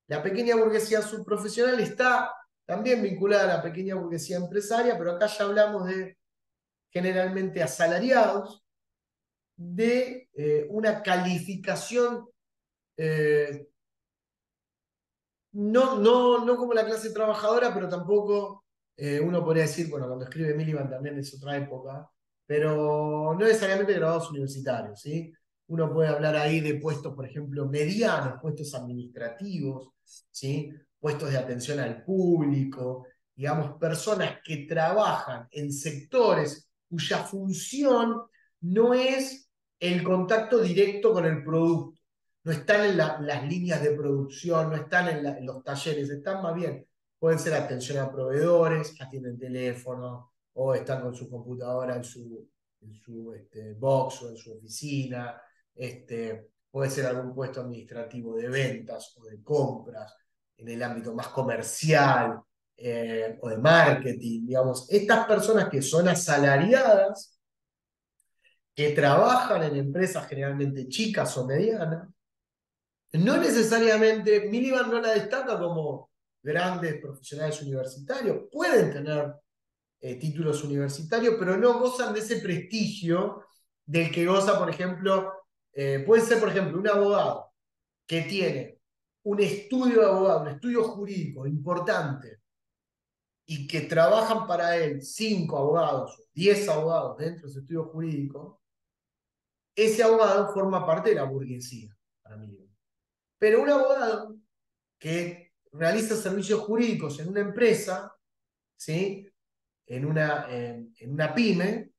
La pequeña burguesía subprofesional está también vinculada a la pequeña burguesía empresaria, pero acá ya hablamos de generalmente asalariados, de una calificación eh, no como la clase trabajadora, pero tampoco uno podría decir, bueno, cuando escribe Miliband también es otra época, pero no necesariamente graduados universitarios, ¿sí? Uno puede hablar ahí de puestos, por ejemplo, medianos, puestos administrativos, ¿sí? Puestos de atención al público, digamos, personas que trabajan en sectores cuya función no es el contacto directo con el producto, no están en las líneas de producción, no están en los talleres, están más bien, pueden ser atención a proveedores, atienden teléfono, o están con su computadora en su box o en su oficina, puede ser algún puesto administrativo de ventas o de compras, en el ámbito más comercial o de marketing, digamos. Estas personas que son asalariadas, que trabajan en empresas generalmente chicas o medianas, no necesariamente, Miliband no la destaca como grandes profesionales universitarios, pueden tener títulos universitarios, pero no gozan de ese prestigio del que goza, por ejemplo, puede ser, por ejemplo, un abogado que tiene un estudio de abogado, un estudio jurídico importante, y que trabajan para él 5 abogados, 10 abogados dentro de ese estudio jurídico, ese abogado forma parte de la burguesía, para mí. Pero un abogado que realiza servicios jurídicos en una empresa, ¿sí? en una pyme,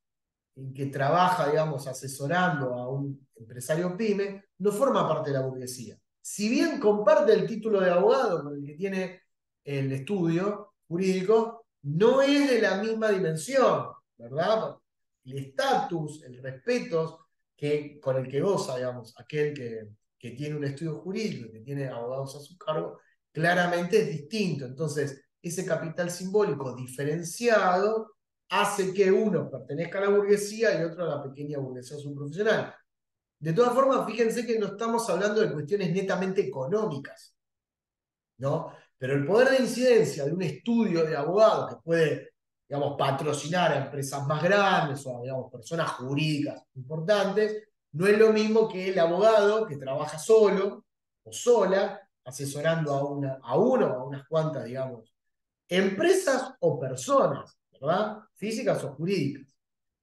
y que trabaja, digamos, asesorando a un empresario pyme, no forma parte de la burguesía. Si bien comparte el título de abogado con el que tiene el estudio jurídico, no es de la misma dimensión, ¿verdad? El estatus, el respeto con el que goza, digamos, aquel que tiene un estudio jurídico, que tiene abogados a su cargo, claramente es distinto. Entonces, ese capital simbólico diferenciado hace que uno pertenezca a la burguesía y otro a la pequeña burguesía subprofesional. De todas formas, fíjense que no estamos hablando de cuestiones netamente económicas, ¿no? Pero el poder de incidencia de un estudio de abogado que puede, digamos, patrocinar a empresas más grandes o a, digamos, personas jurídicas importantes, no es lo mismo que el abogado que trabaja solo o sola, asesorando a uno o a unas cuantas, digamos, empresas o personas, ¿verdad? Físicas o jurídicas.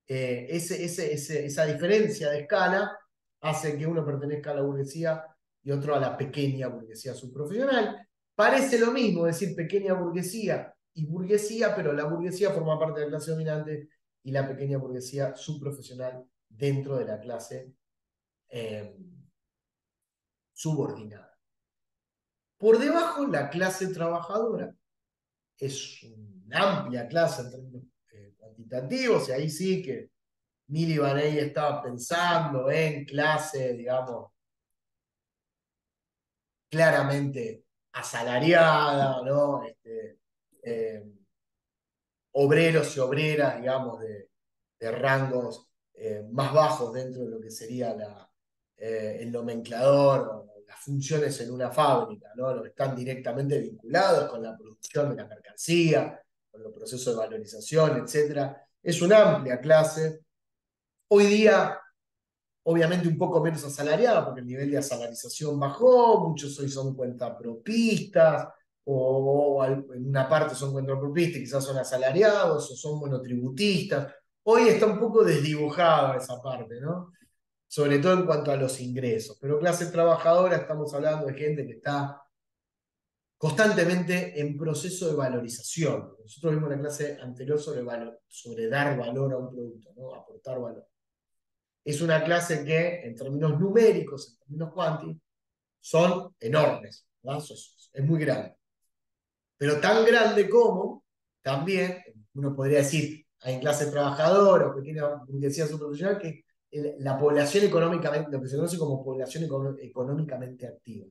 Esa diferencia de escala hace que uno pertenezca a la burguesía y otro a la pequeña burguesía subprofesional. Parece lo mismo decir pequeña burguesía y burguesía, pero la burguesía forma parte de la clase dominante y la pequeña burguesía subprofesional dentro de la clase eh, subordinada. Por debajo, la clase trabajadora es una amplia clase en términos cuantitativos, y ahí sí que Miliband ahí estaba pensando en clase, digamos, claramente asalariada, ¿no? Eh, obreros y obreras, digamos, de rangos más bajos dentro de lo que sería el nomenclador o las funciones en una fábrica, ¿no? Los que están directamente vinculados con la producción de la mercancía, con los procesos de valorización, etcétera. Es una amplia clase. Hoy día, obviamente, un poco menos asalariada, porque el nivel de asalarización bajó, muchos hoy son cuentapropistas, en una parte son cuentapropistas, quizás son asalariados, o son monotributistas. Hoy está un poco desdibujada esa parte, ¿no? Sobre todo en cuanto a los ingresos. Pero clase trabajadora, estamos hablando de gente que está constantemente en proceso de valorización. Nosotros vimos en la clase anterior sobre dar valor a un producto, ¿no? Aportar valor. Es una clase que, en términos numéricos, en términos cuánticos, son enormes, ¿verdad? Es muy grande. Pero tan grande como, también, uno podría decir, hay en clase trabajadora o pequeña burguesía subprofesional, que la población económicamente, lo que se conoce como población económicamente activa.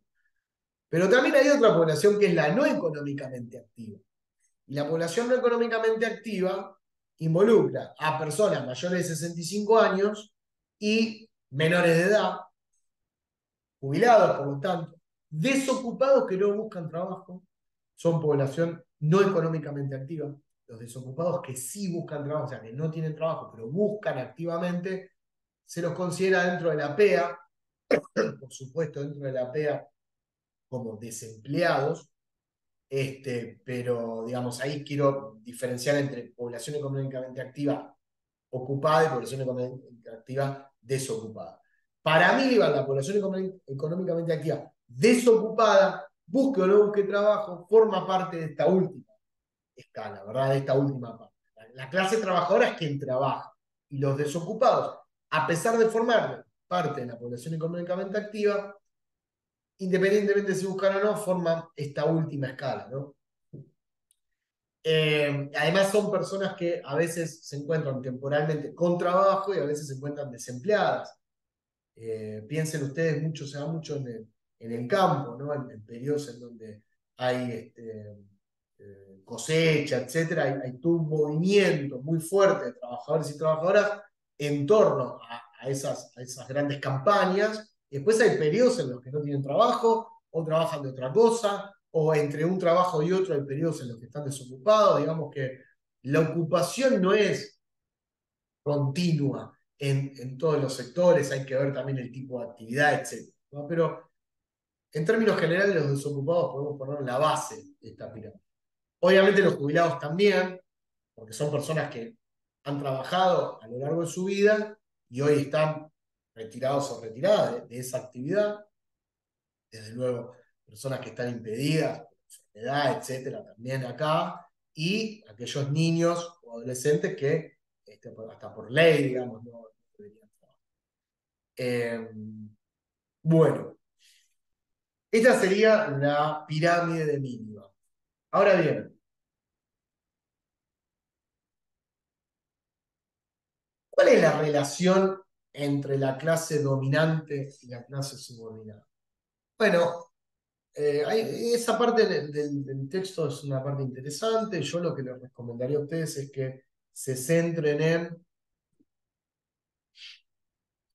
Pero también hay otra población que es la no económicamente activa. Y la población no económicamente activa involucra a personas mayores de 65 años y menores de edad, jubilados, por lo tanto, desocupados que no buscan trabajo, son población no económicamente activa. Los desocupados que sí buscan trabajo, o sea, que no tienen trabajo, pero buscan activamente, se los considera dentro de la PEA, por supuesto, dentro de la PEA como desempleados, pero digamos, ahí quiero diferenciar entre población económicamente activa ocupada y población económicamente activa desocupada. Para mí, la población económicamente activa desocupada, busque o no busque trabajo, forma parte de esta última escala, ¿verdad? De esta última parte. La clase trabajadora es quien trabaja y los desocupados, a pesar de formar parte de la población económicamente activa, independientemente de si buscan o no, forman esta última escala, ¿no? Además son personas que a veces se encuentran temporalmente con trabajo y a veces se encuentran desempleadas. Piensen ustedes, mucho se da mucho en el campo, ¿no? En periodos en donde hay cosecha, etcétera, hay todo un movimiento muy fuerte de trabajadores y trabajadoras en torno a esas grandes campañas. Y después hay periodos en los que no tienen trabajo o trabajan de otra cosa, o entre un trabajo y otro hay periodos en los que están desocupados. Digamos que la ocupación no es continua en todos los sectores, hay que ver también el tipo de actividad, etcétera, ¿no? Pero en términos generales, los desocupados podemos poner la base de esta pirámide. Obviamente los jubilados también, porque son personas que han trabajado a lo largo de su vida y hoy están retirados o retiradas de esa actividad. Desde luego, personas que están impedidas por enfermedad, etcétera, también acá. Y aquellos niños o adolescentes que, hasta por ley, digamos, no deberían trabajar. Bueno, esta sería la pirámide de Mínima. Ahora bien, ¿cuál es la relación entre la clase dominante y la clase subordinada? Bueno, esa parte del texto es una parte interesante. Yo lo que les recomendaría a ustedes es que se centren en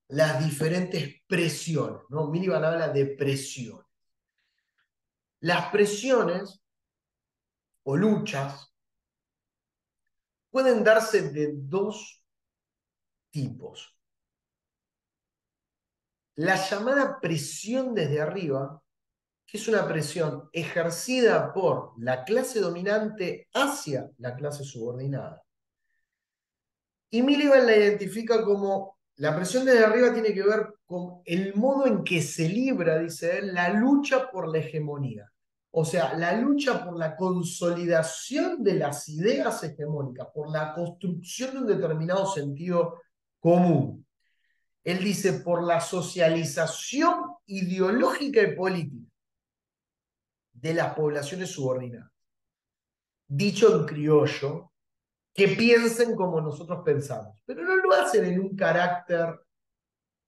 las diferentes presiones, ¿no? Miliband habla de presiones. Las presiones o luchas pueden darse de dos tipos. La llamada presión desde arriba, que es una presión ejercida por la clase dominante hacia la clase subordinada. Y Miliband la identifica como la presión desde arriba tiene que ver con el modo en que se libra, dice él, la lucha por la hegemonía. O sea, la lucha por la consolidación de las ideas hegemónicas, por la construcción de un determinado sentido común. Él dice, por la socialización ideológica y política de las poblaciones subordinadas. Dicho en criollo, que piensen como nosotros pensamos, pero no lo hacen en un carácter,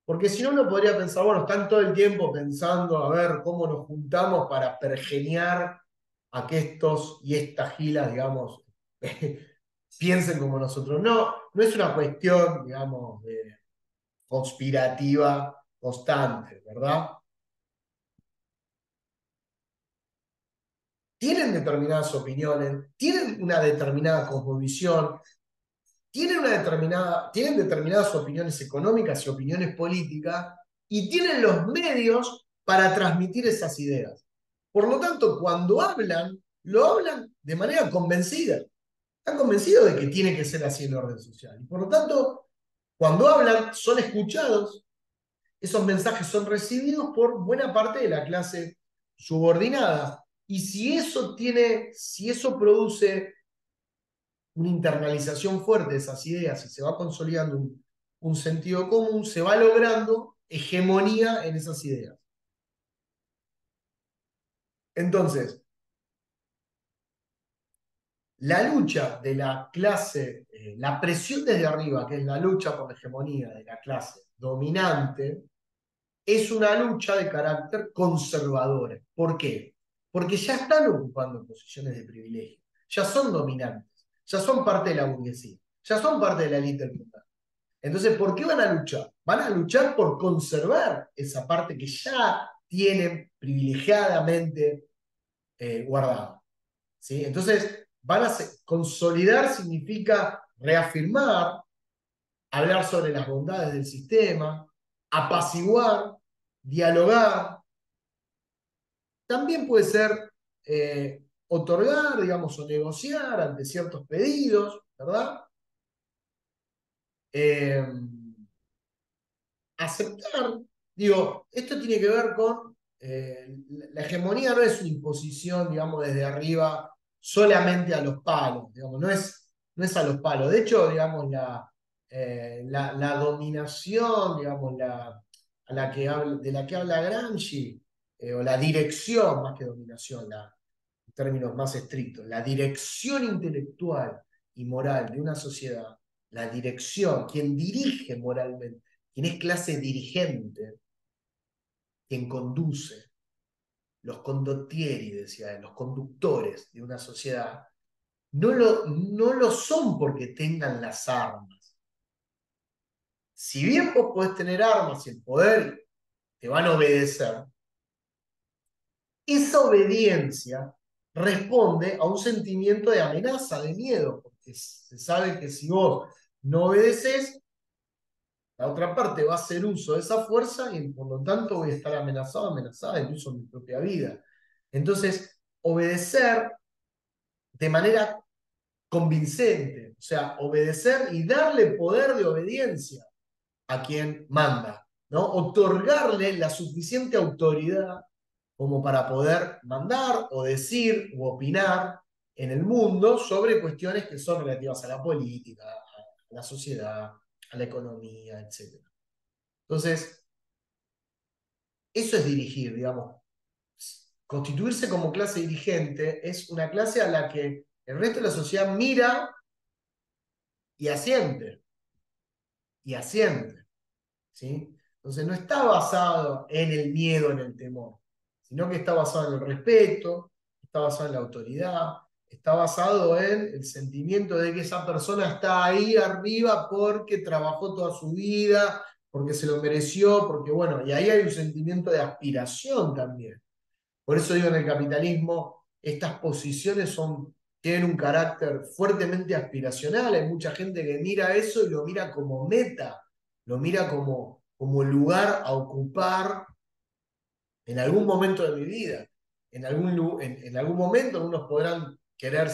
porque si no uno podría pensar, bueno, están todo el tiempo pensando a ver cómo nos juntamos para pergeniar a que estos y estas gilas, digamos, piensen como nosotros. No, no es una cuestión, digamos, conspirativa constante, ¿verdad? Tienen determinadas opiniones, tienen una determinada cosmovisión, tienen determinadas opiniones económicas y opiniones políticas y tienen los medios para transmitir esas ideas. Por lo tanto, cuando hablan, lo hablan de manera convencida. Están convencidos de que tiene que ser así el orden social. Y por lo tanto, cuando hablan, son escuchados, esos mensajes son recibidos por buena parte de la clase subordinada. Y si eso produce una internalización fuerte de esas ideas y se va consolidando un sentido común, se va logrando hegemonía en esas ideas. Entonces, la lucha de la clase, la presión desde arriba, que es la lucha por la hegemonía de la clase dominante, es una lucha de carácter conservador. ¿Por qué? Porque ya están ocupando posiciones de privilegio, ya son dominantes, ya son parte de la burguesía, ya son parte de la élite del poder. Entonces, ¿por qué van a luchar? Van a luchar por conservar esa parte que ya tienen privilegiadamente guardada. ¿Sí? Entonces, consolidar significa reafirmar, hablar sobre las bondades del sistema, apaciguar, dialogar. También puede ser otorgar, digamos, o negociar ante ciertos pedidos, ¿verdad? Eh, aceptar, digo, esto tiene que ver con, la hegemonía no es una imposición, digamos, desde arriba solamente a los palos, digamos, no es a los palos. De hecho, digamos, la dominación, digamos, de la que habla Gramsci, o la dirección, más que dominación, en términos más estrictos, la dirección intelectual y moral de una sociedad, la dirección, quien dirige moralmente, quien es clase dirigente, quien conduce, los condottieri, decía él, los conductores de una sociedad, no lo son porque tengan las armas. Si bien vos podés tener armas y el poder te van a obedecer, esa obediencia responde a un sentimiento de amenaza, de miedo, porque se sabe que si vos no obedeces, la otra parte va a hacer uso de esa fuerza y por lo tanto voy a estar amenazado, amenazada, incluso en mi propia vida. Entonces, obedecer de manera convincente, o sea, obedecer y darle poder de obediencia a quien manda, ¿no? Otorgarle la suficiente autoridad como para poder mandar o decir o opinar en el mundo sobre cuestiones que son relativas a la política, a la sociedad, a la economía, etc. Entonces, eso es dirigir, digamos. Constituirse como clase dirigente es una clase a la que el resto de la sociedad mira y asiente, y asiente. ¿Sí? Entonces no está basado en el miedo, en el temor, sino que está basado en el respeto, está basado en la autoridad, está basado en el sentimiento de que esa persona está ahí arriba porque trabajó toda su vida, porque se lo mereció, porque bueno, y ahí hay un sentimiento de aspiración también. Por eso digo, en el capitalismo, estas posiciones tienen un carácter fuertemente aspiracional. Hay mucha gente que mira eso y lo mira como meta, lo mira como lugar a ocupar en algún momento de mi vida. En algún momento algunos podrán querer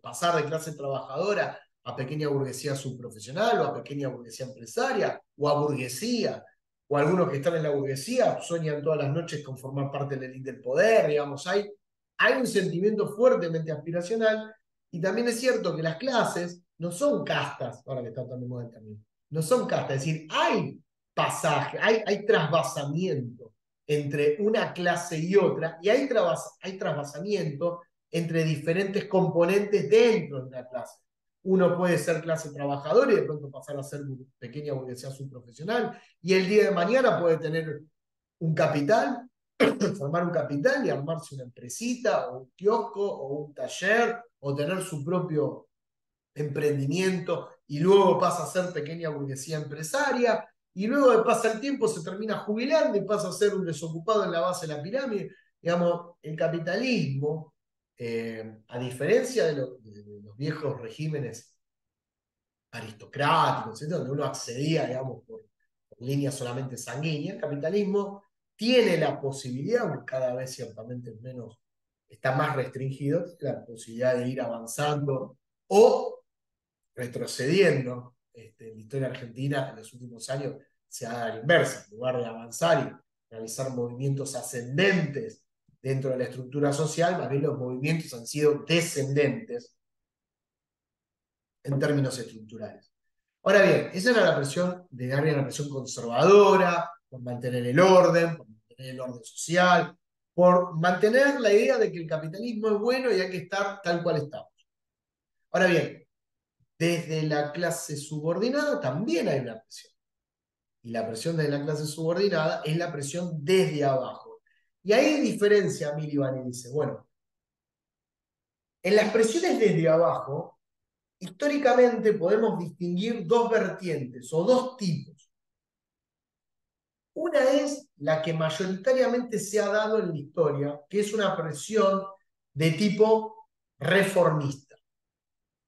pasar de clase trabajadora a pequeña burguesía subprofesional o a pequeña burguesía empresaria o a burguesía. O algunos que están en la burguesía sueñan todas las noches con formar parte de la élite del poder, digamos. Hay un sentimiento fuertemente aspiracional y también es cierto que las clases no son castas, ahora que está tan de moda el camino, no son castas, es decir, hay pasaje, hay trasvasamiento entre una clase y otra, y hay trasvasamiento entre diferentes componentes dentro de una clase. Uno puede ser clase trabajadora y de pronto pasar a ser pequeña burguesía subprofesional, y el día de mañana puede tener un capital, formar un capital y armarse una empresita, o un kiosco, o un taller, o tener su propio emprendimiento y luego pasa a ser pequeña burguesía empresaria y luego de pasar el tiempo se termina jubilando y pasa a ser un desocupado en la base de la pirámide. Digamos, el capitalismo, a diferencia de los viejos regímenes aristocráticos, ¿cierto? Donde uno accedía, digamos, por líneas solamente sanguíneas, el capitalismo tiene la posibilidad, aunque cada vez ciertamente menos, está más restringido, la posibilidad de ir avanzando o retrocediendo. En la historia argentina en los últimos años se ha dado a la inversa, en lugar de avanzar y realizar movimientos ascendentes dentro de la estructura social, más bien los movimientos han sido descendentes en términos estructurales. Ahora bien, esa era la presión de Gary, una presión conservadora, por mantener el orden, por mantener el orden social, por mantener la idea de que el capitalismo es bueno y hay que estar tal cual estamos. Ahora bien, desde la clase subordinada también hay una presión. Y la presión de la clase subordinada es la presión desde abajo. Y ahí diferencia Miliband y dice, bueno, en las presiones desde abajo históricamente podemos distinguir dos vertientes o dos tipos. Una es la que mayoritariamente se ha dado en la historia, que es una presión de tipo reformista,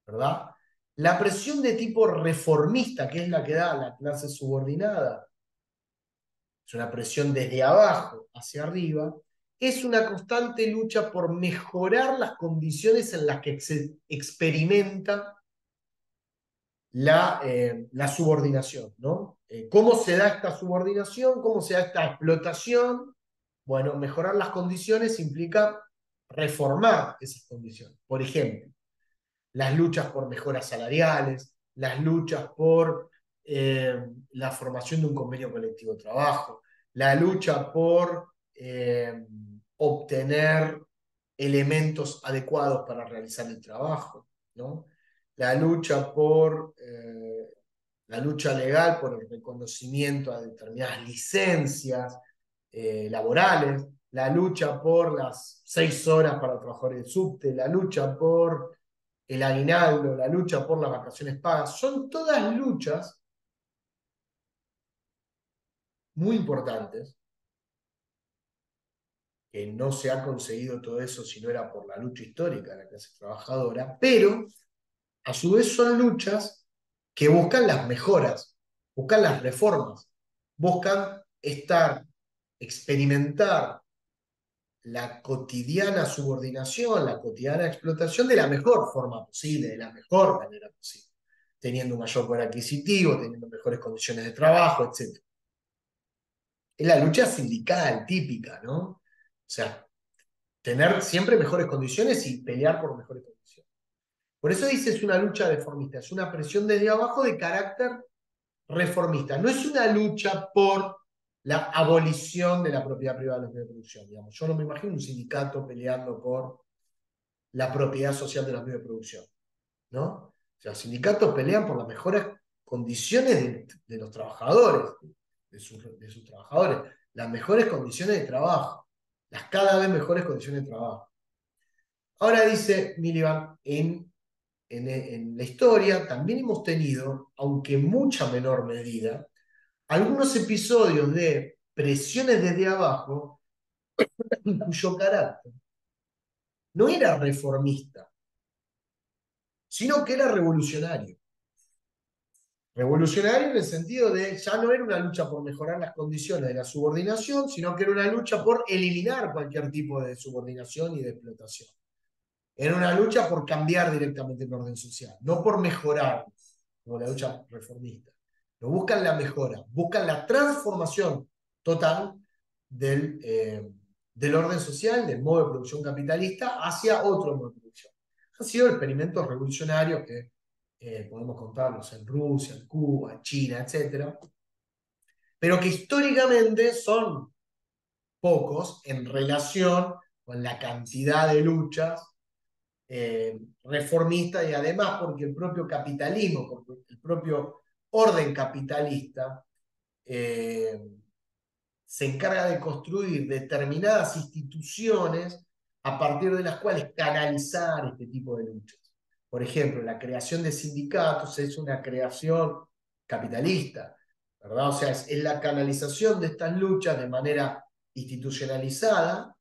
¿verdad? La presión de tipo reformista, que es la que da la clase subordinada, es una presión desde abajo hacia arriba, es una constante lucha por mejorar las condiciones en las que se experimenta la subordinación, ¿no? ¿Cómo se da esta subordinación? ¿Cómo se da esta explotación? Bueno, mejorar las condiciones implica reformar esas condiciones. Por ejemplo, las luchas por mejoras salariales, las luchas por la formación de un convenio colectivo de trabajo, la lucha por obtener elementos adecuados para realizar el trabajo, ¿no? La lucha por la lucha legal por el reconocimiento a determinadas licencias laborales, la lucha por las 6 horas para trabajar el subte, la lucha por el aguinaldo, la lucha por las vacaciones pagas, son todas luchas muy importantes, que no se ha conseguido todo eso si no era por la lucha histórica de la clase trabajadora, pero a su vez son luchas que buscan las mejoras, buscan las reformas, buscan experimentar la cotidiana subordinación, la cotidiana explotación de la mejor forma posible, de la mejor manera posible, teniendo un mayor poder adquisitivo, teniendo mejores condiciones de trabajo, etc. Es la lucha sindical típica, ¿no? O sea, tener siempre mejores condiciones y pelear por mejores condiciones. Por eso dice es una lucha reformista, es una presión desde abajo de carácter reformista. No es una lucha por la abolición de la propiedad privada de los medios de producción. Digamos. Yo no me imagino un sindicato peleando por la propiedad social de los medios de producción, ¿no? O sea, los sindicatos pelean por las mejores condiciones de los trabajadores, de sus trabajadores, las mejores condiciones de trabajo, las cada vez mejores condiciones de trabajo. Ahora dice Miliband, en la historia también hemos tenido, aunque en mucha menor medida, algunos episodios de presiones desde abajo cuyo carácter no era reformista, sino que era revolucionario. Revolucionario en el sentido de ya no era una lucha por mejorar las condiciones de la subordinación, sino que era una lucha por eliminar cualquier tipo de subordinación y de explotación. Era una lucha por cambiar directamente el orden social, no por mejorar, como la lucha reformista. No buscan la mejora, buscan la transformación total del orden social, del modo de producción capitalista, hacia otro modo de producción. Han sido experimentos revolucionarios que podemos contarlos en Rusia, en Cuba, en China, etcétera, pero que históricamente son pocos en relación con la cantidad de luchas reformistas y además porque el propio capitalismo, porque el propio orden capitalista eh, se encarga de construir determinadas instituciones a partir de las cuales canalizar este tipo de luchas. Por ejemplo, la creación de sindicatos es una creación capitalista, ¿verdad? O sea, es la canalización de estas luchas de manera institucionalizada,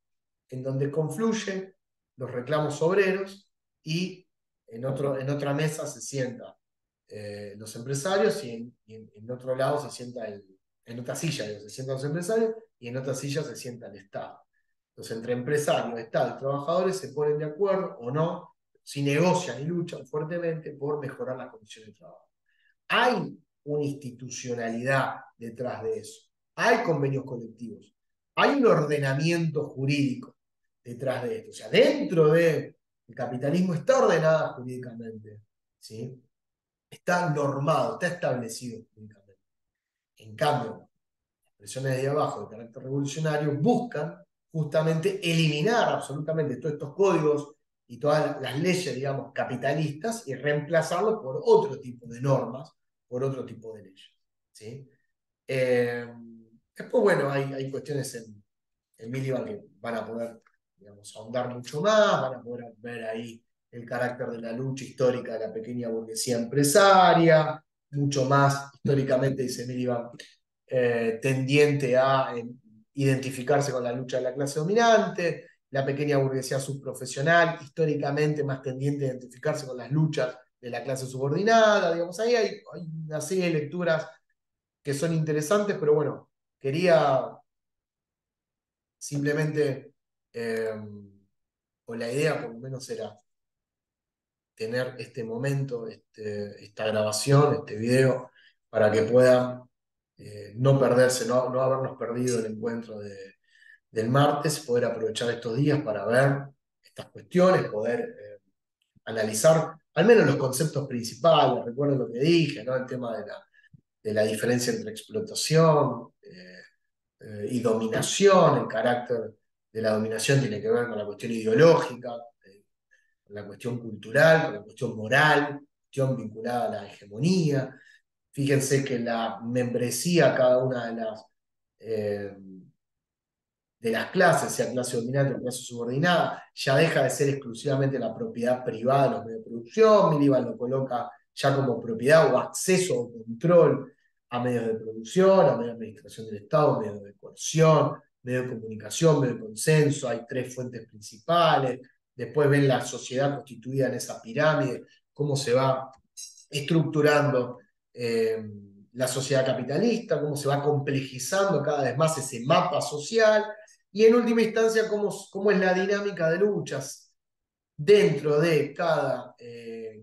en donde confluyen los reclamos obreros y en otra mesa se sientan los empresarios y en otro lado se sienta en otra silla se sientan los empresarios y en otra silla se sienta el Estado. Entonces, entre empresarios, Estado y trabajadores se ponen de acuerdo o no, si negocian y luchan fuertemente por mejorar las condiciones de trabajo. Hay una institucionalidad detrás de eso. Hay convenios colectivos. Hay un ordenamiento jurídico detrás de esto. O sea, dentro del capitalismo está ordenada jurídicamente. ¿Sí? Está normado, está establecido jurídicamente. En cambio, las presiones de abajo de carácter revolucionario buscan justamente eliminar absolutamente todos estos códigos y todas las leyes, digamos, capitalistas y reemplazarlos por otro tipo de normas, por otro tipo de leyes. ¿Sí? Eh, Después, bueno, hay cuestiones en Miliband que van a poder, digamos, ahondar mucho más, van a poder ver ahí el carácter de la lucha histórica de la pequeña burguesía empresaria, mucho más históricamente, dice Miliband, tendiente a identificarse con la lucha de la clase dominante, la pequeña burguesía subprofesional, históricamente más tendiente a identificarse con las luchas de la clase subordinada, digamos, ahí hay una serie de lecturas que son interesantes, pero bueno, quería simplemente, o la idea por lo menos era tener este momento, esta grabación, este video, para que pueda no perderse, no habernos perdido el encuentro del martes, poder aprovechar estos días para ver estas cuestiones, poder analizar al menos los conceptos principales. Recuerden lo que dije, ¿no? El tema de la diferencia entre explotación y dominación. El carácter de la dominación tiene que ver con la cuestión ideológica, con la cuestión cultural, con la cuestión moral, cuestión vinculada a la hegemonía. Fíjense que la membresía, cada una eh, de las clases, sea clase dominante o clase subordinada, ya deja de ser exclusivamente la propiedad privada de los medios de producción. Miliband lo coloca ya como propiedad o acceso o control a medios de producción, a medios de administración del Estado, medios de coerción, medios de comunicación, medios de consenso. Hay tres fuentes principales. Después ven la sociedad constituida en esa pirámide, cómo se va estructurando la sociedad capitalista, cómo se va complejizando cada vez más ese mapa social, y en última instancia cómo es la dinámica de luchas dentro de cada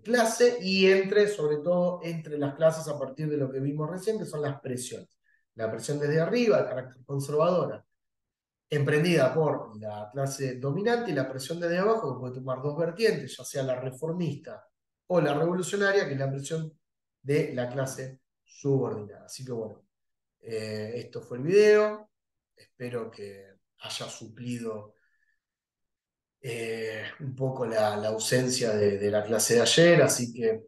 clase y sobre todo entre las clases a partir de lo que vimos recién, que son las presiones. La presión desde arriba, de carácter conservadora, emprendida por la clase dominante, y la presión desde abajo, que puede tomar dos vertientes, ya sea la reformista o la revolucionaria, que es la presión de la clase subordinada. Así que bueno, esto fue el video. Espero que haya suplido un poco la ausencia de la clase de ayer, así que...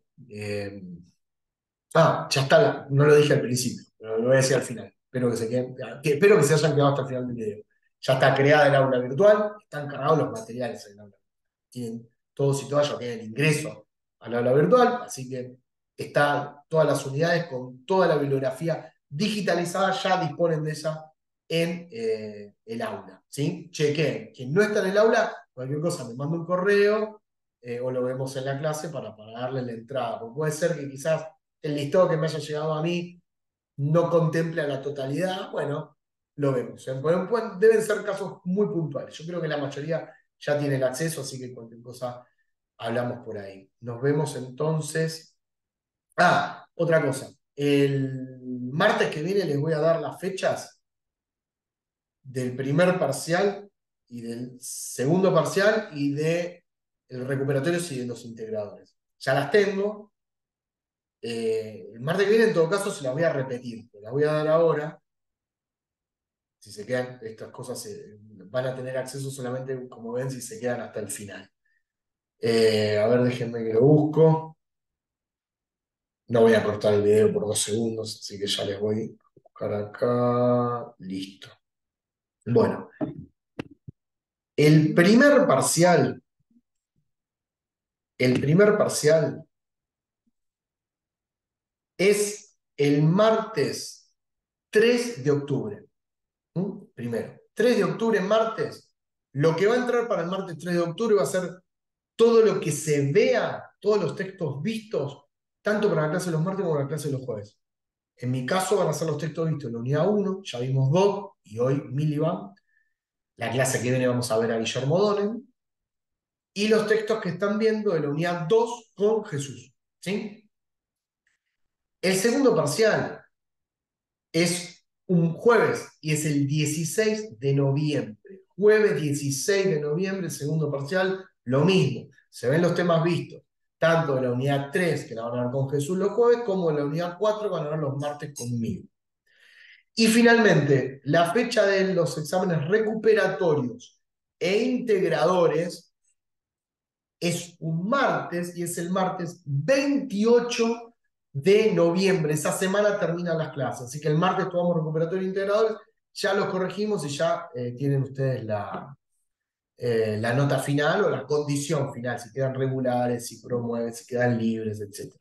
ya está, no lo dije al principio, pero lo voy a decir al final. Espero que se hayan quedado hasta el final del video. Ya está creada el aula virtual, están cargados los materiales en el aula. Tienen todos y todas, ya tienen ingreso al aula virtual, así que están todas las unidades con toda la bibliografía digitalizada, ya disponen de esa en el aula. ¿Sí? Chequen. Quien no está en el aula, cualquier cosa me manda un correo o lo vemos en la clase para darle la entrada. Porque puede ser que quizás el listado que me haya llegado a mí no contempla la totalidad. Bueno, lo vemos. Deben ser casos muy puntuales. Yo creo que la mayoría ya tiene el acceso, así que cualquier cosa hablamos por ahí. Nos vemos entonces. Otra cosa. El martes que viene les voy a dar las fechas del primer parcial y del segundo parcial y de el recuperatorio y de los integradores. Ya las tengo. El martes que viene, en todo caso, se las voy a repetir. Las voy a dar ahora. Si se quedan, estas cosas van a tener acceso solamente, como ven, si se quedan hasta el final. A ver, déjenme que lo busco. No voy a cortar el video por 2 segundos, así que ya les voy a buscar acá. Listo. Bueno, el primer parcial, el primer parcial es el martes 3 de octubre. Primero, 3 de octubre, martes. Lo que va a entrar para el martes 3 de octubre va a ser todo lo que se vea, todos los textos vistos, tanto para la clase de los martes como para la clase de los jueves. En mi caso van a ser los textos vistos en la unidad 1, ya vimos Doc y hoy Miliband. La clase que viene vamos a ver a Guillermo Donen. Y los textos que están viendo de la unidad 2 con Jesús. ¿Sí? El segundo parcial es un jueves y es el 16 de noviembre. Jueves 16 de noviembre, el segundo parcial, lo mismo. Se ven los temas vistos, tanto de la unidad 3, que la van a ver con Jesús los jueves, como de la unidad 4, que van a ver los martes conmigo. Y finalmente, la fecha de los exámenes recuperatorios e integradores es un martes, y es el martes 28 de noviembre. Esa semana terminan las clases, así que el martes tomamos recuperatorio e integradores, ya los corregimos y ya tienen ustedes la nota final o la condición final, si quedan regulares, si promueven, si quedan libres, etc.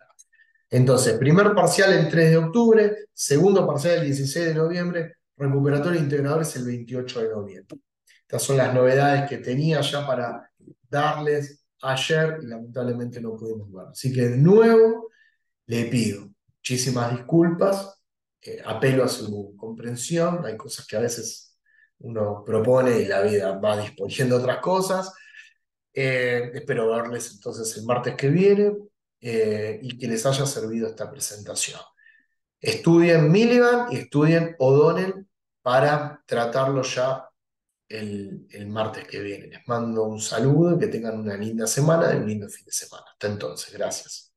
Entonces, primer parcial el 3 de octubre, segundo parcial el 16 de noviembre, recuperatorio e integradores el 28 de noviembre. Estas son las novedades que tenía ya para darles ayer y lamentablemente no pudimos ver. Así que de nuevo le pido muchísimas disculpas, apelo a su comprensión, hay cosas que a veces uno propone y la vida va disponiendo otras cosas. Espero verles entonces el martes que viene y que les haya servido esta presentación. Estudien Miliband y estudien O'Donnell para tratarlo ya el martes que viene. Les mando un saludo y que tengan una linda semana y un lindo fin de semana. Hasta entonces, gracias.